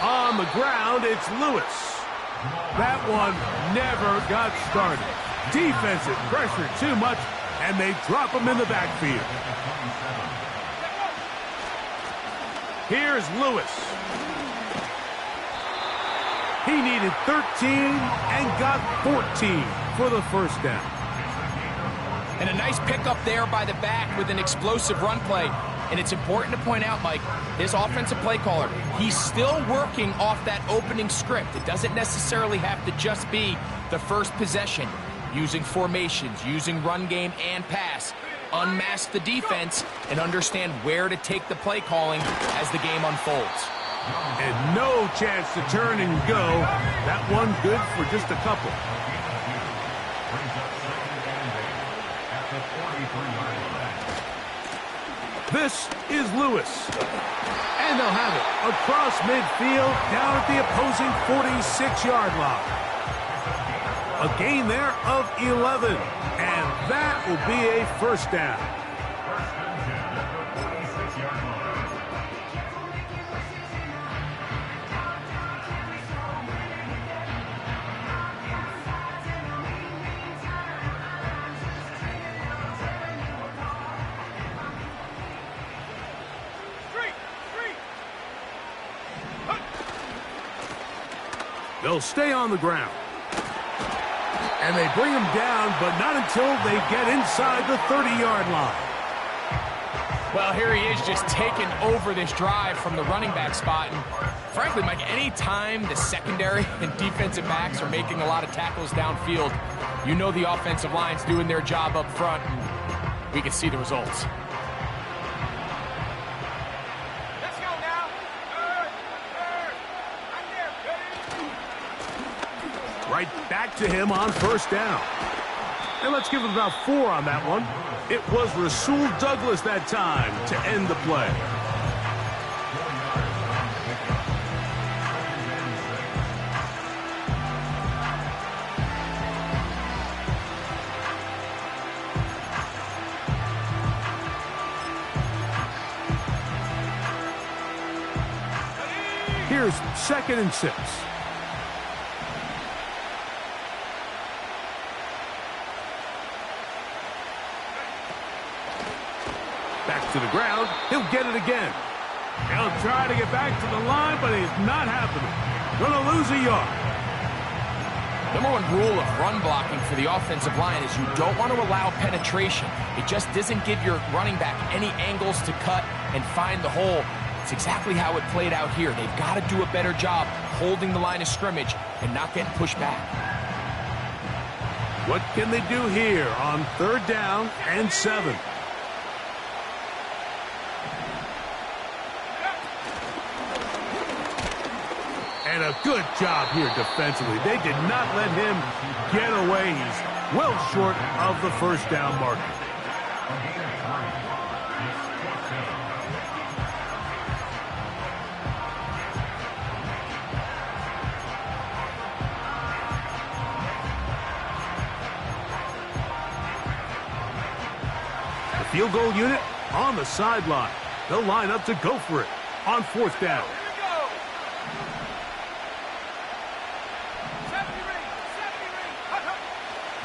On the ground, it's Lewis. That one never got started. Defensive pressure too much, and they drop him in the backfield. Here's Lewis. He needed 13 and got 14 for the first down. And a nice pickup there by the back with an explosive run play. And it's important to point out, Mike, his offensive play caller, he's still working off that opening script. It doesn't necessarily have to just be the first possession. Using formations, using run game and pass. Unmask the defense and understand where to take the play calling as the game unfolds. And no chance to turn and go. That one good for just a couple. This is Lewis. And they'll have it across midfield down at the opposing 46-yard line. A gain there of 11. And that will be a first down. They'll stay on the ground. And they bring him down, but not until they get inside the 30-yard line. Well, here he is just taking over this drive from the running back spot. And frankly, Mike, any time the secondary and defensive backs are making a lot of tackles downfield, you know the offensive line's doing their job up front, and we can see the results. Right back to him on first down. And let's give it about 4 on that one. It was Rasul Douglas that time to end the play. Here's 2nd and 6. To the ground, he'll get it again. He'll try to get back to the line, but it's not happening. Gonna lose a yard. Number 1 rule of run blocking for the offensive line is you don't want to allow penetration. It just doesn't give your running back any angles to cut and find the hole. It's exactly how it played out here. They've got to do a better job holding the line of scrimmage and not getting pushed back. What can they do here on 3rd down and 7? And a good job here defensively. They did not let him get away. He's well short of the first down marker. The field goal unit on the sideline. They'll line up to go for it on 4th down.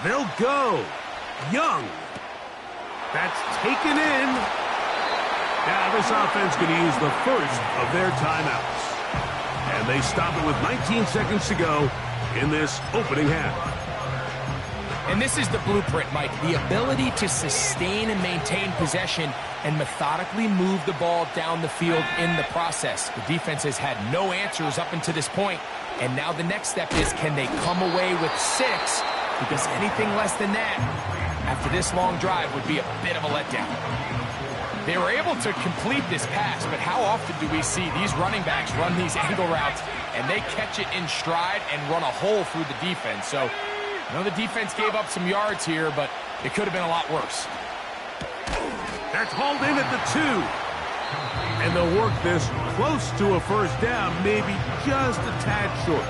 They'll go. Young. That's taken in. Now this offense going to use the first of their timeouts. And they stop it with 19 seconds to go in this opening half. And this is the blueprint, Mike. The ability to sustain and maintain possession and methodically move the ball down the field in the process. The defense has had no answers up until this point. And now the next step is, can they come away with 6? Because anything less than that, after this long drive, would be a bit of a letdown. They were able to complete this pass, but how often do we see these running backs run these angle routes and they catch it in stride and run a hole through the defense? So, I know the defense gave up some yards here, but it could have been a lot worse. That's hauled in at the 2. And they'll work this close to a first down, maybe just a tad short.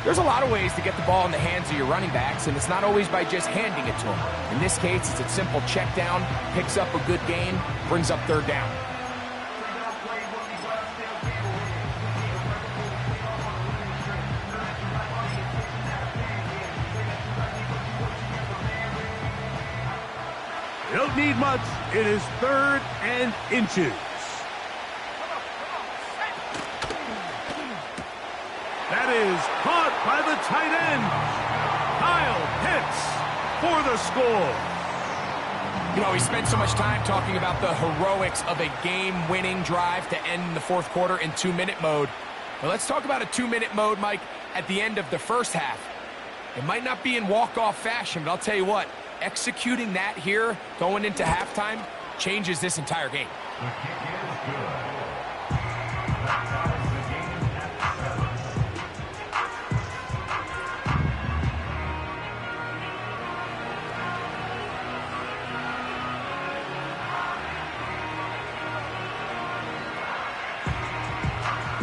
There's a lot of ways to get the ball in the hands of your running backs, and it's not always by just handing it to them. In this case, it's a simple check down, picks up a good gain, brings up third down. They don't need much. It is 3rd and inches. That is caught by the tight end. Kyle Pitts for the score. You know, we spent so much time talking about the heroics of a game-winning drive to end the fourth quarter in 2-minute mode. Well, let's talk about a 2-minute mode, Mike, at the end of the first half. It might not be in walk-off fashion, but I'll tell you what, executing that here, going into halftime, changes this entire game.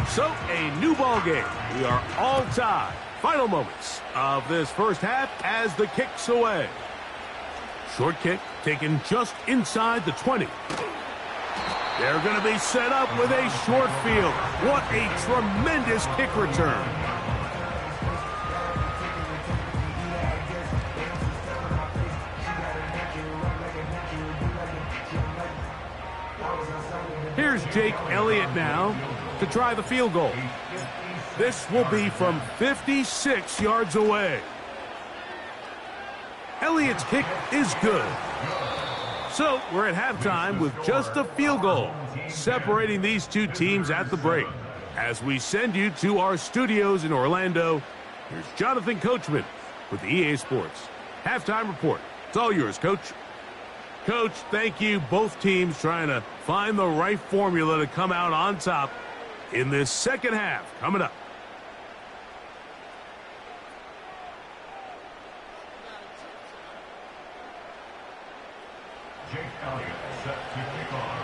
So, a new ball game. We are all tied. Final moments of this first half as the kick's away. Short kick taken just inside the 20. They're going to be set up with a short field. What a tremendous kick return. Here's Jake Elliott now to try the field goal. This will be from 56 yards away. Elliott's kick is good. So we're at halftime with just a field goal separating these two teams at the break. As we send you to our studios in Orlando, here's Jonathan Coachman with the EA Sports Halftime Report. It's all yours, Coach. Coach, thank you. Both teams trying to find the right formula to come out on top in this second half coming up. Jake Elliott set to kick off.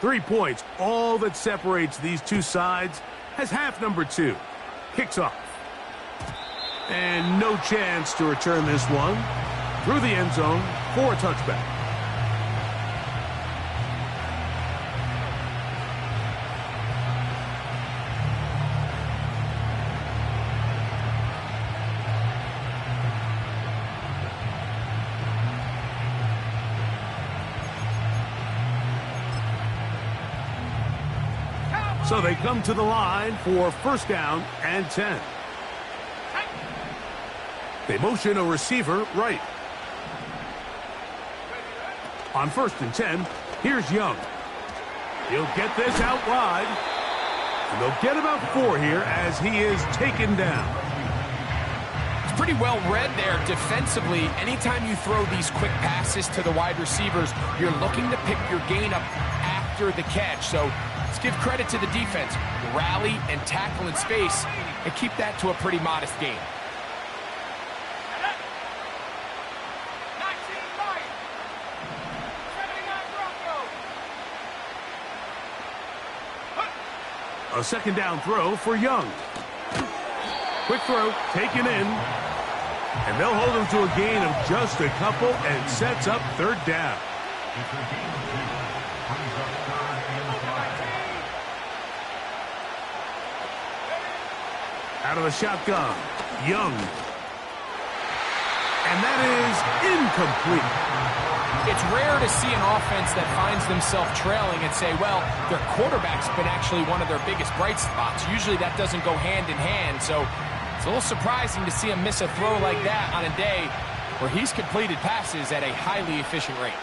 Three points, all that separates these two sides, as half number 2 kicks off. And no chance to return this one through the end zone for a touchback. So they come to the line for first down and 10. They motion a receiver right. On first and 10, here's Young. He'll get this out wide. And they'll get about 4 here as he is taken down. It's pretty well read there defensively. Anytime you throw these quick passes to the wide receivers, you're looking to pick your gain up after the catch. So let's give credit to the defense. Rally and tackle in space and keep that to a pretty modest gain. A second down throw for Young. Quick throw, taken in. And they'll hold him to a gain of just a couple and sets up third down. Out of the shotgun, Young. And that is incomplete. It's rare to see an offense that finds themselves trailing and say, well, their quarterback's been actually one of their biggest bright spots. Usually that doesn't go hand in hand, so it's a little surprising to see him miss a throw like that on a day where he's completed passes at a highly efficient rate.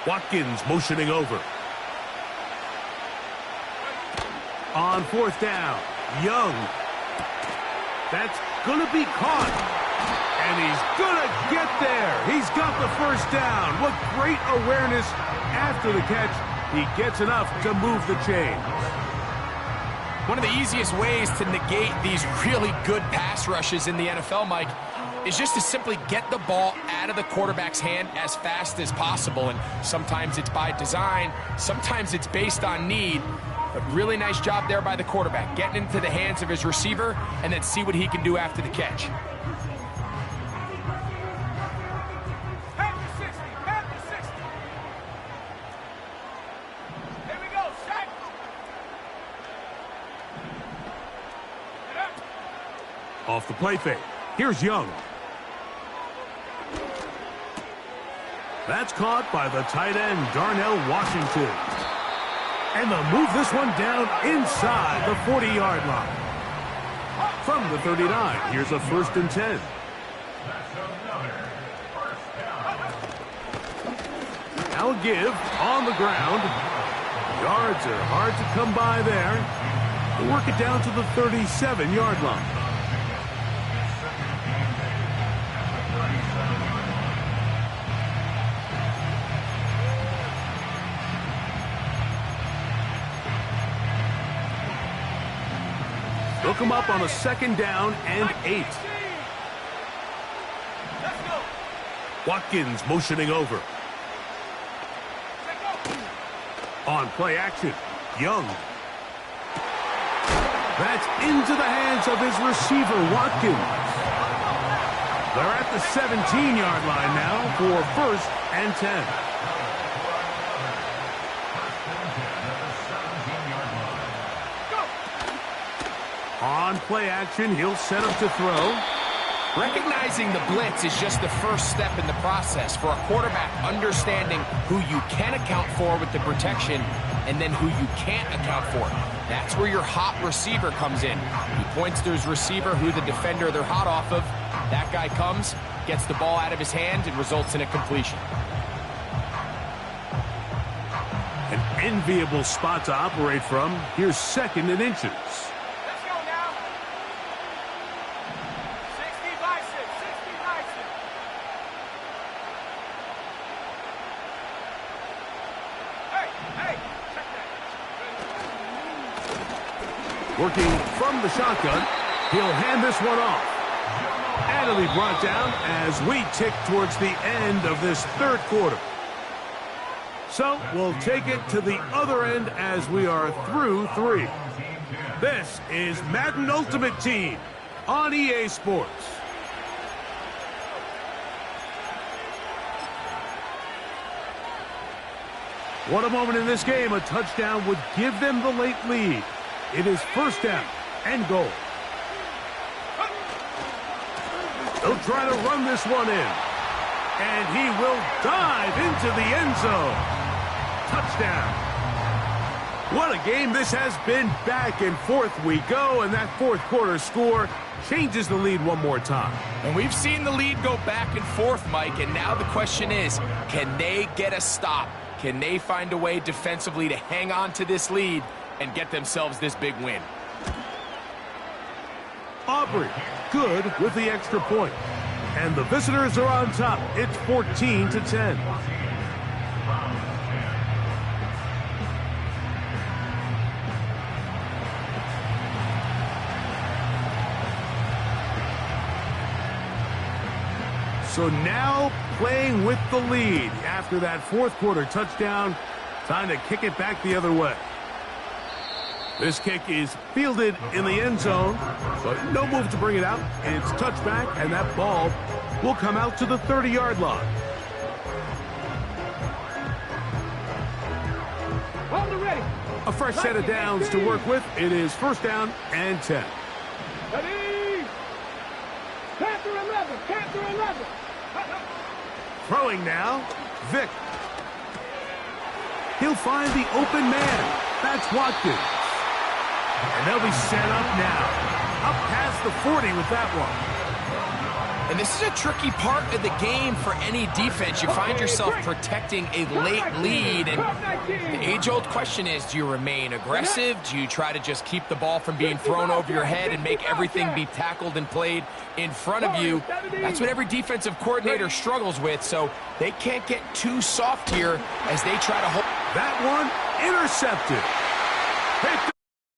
Watkins motioning over. On fourth down, Young. That's going to be caught. And he's going to get there. He's got the first down. What great awareness after the catch. He gets enough to move the chains. One of the easiest ways to negate these really good pass rushes in the NFL, Mike, is just to simply get the ball out of the quarterback's hand as fast as possible. And sometimes it's by design, sometimes it's based on need. But really nice job there by the quarterback, getting into the hands of his receiver and then see what he can do after the catch. Here we go, set. Off the play fake. Here's Young. That's caught by the tight end, Darnell Washington. And they'll move this one down inside the 40-yard line. From the 39, here's a 1st and 10. Now a give on the ground. Yards are hard to come by there. We'll work it down to the 37-yard line. They'll come up on a 2nd down and 8. Watkins motioning over. On play action, Young. That's into the hands of his receiver, Watkins. They're at the 17-yard line now for 1st and 10. On play action, he'll set up to throw. Recognizing the blitz is just the first step in the process for a quarterback understanding who you can account for with the protection and then who you can't account for. That's where your hot receiver comes in. He points to his receiver, who the defender they're hot off of. That guy comes, gets the ball out of his hand, and results in a completion. An enviable spot to operate from. Here's 2nd and inches. Working from the shotgun, he'll hand this one off. And it'll be brought down as we tick towards the end of this 3rd quarter. So we'll take it to the other end as we are through 3. This is Madden Ultimate Team on EA Sports. What a moment in this game. A touchdown would give them the late lead. It is 1st down and goal. They'll try to run this one in. And he will dive into the end zone. Touchdown. What a game this has been. Back and forth we go, and that 4th quarter score changes the lead one more time. And we've seen the lead go back and forth, Mike, and now the question is, can they get a stop? Can they find a way defensively to hang on to this lead and get themselves this big win? Aubrey, good with the extra point. And the visitors are on top. It's 14-10. So now playing with the lead after that 4th quarter touchdown. Time to kick it back the other way. This kick is fielded in the end zone, but no move to bring it out. It's touchback, and that ball will come out to the 30-yard line. Hold it ready. A fresh set of downs to work with. It is 1st down and 10. Ready. Panther 11. Panther 11. Throwing now, Vic. He'll find the open man. That's Watkins. And they'll be set up now. Up past the 40 with that one. And this is a tricky part of the game for any defense. You find yourself protecting a late lead, and the age-old question is, do you remain aggressive? Do you try to just keep the ball from being thrown over your head and make everything be tackled and played in front of you? That's what every defensive coordinator struggles with, so they can't get too soft here as they try to hold. That one intercepted.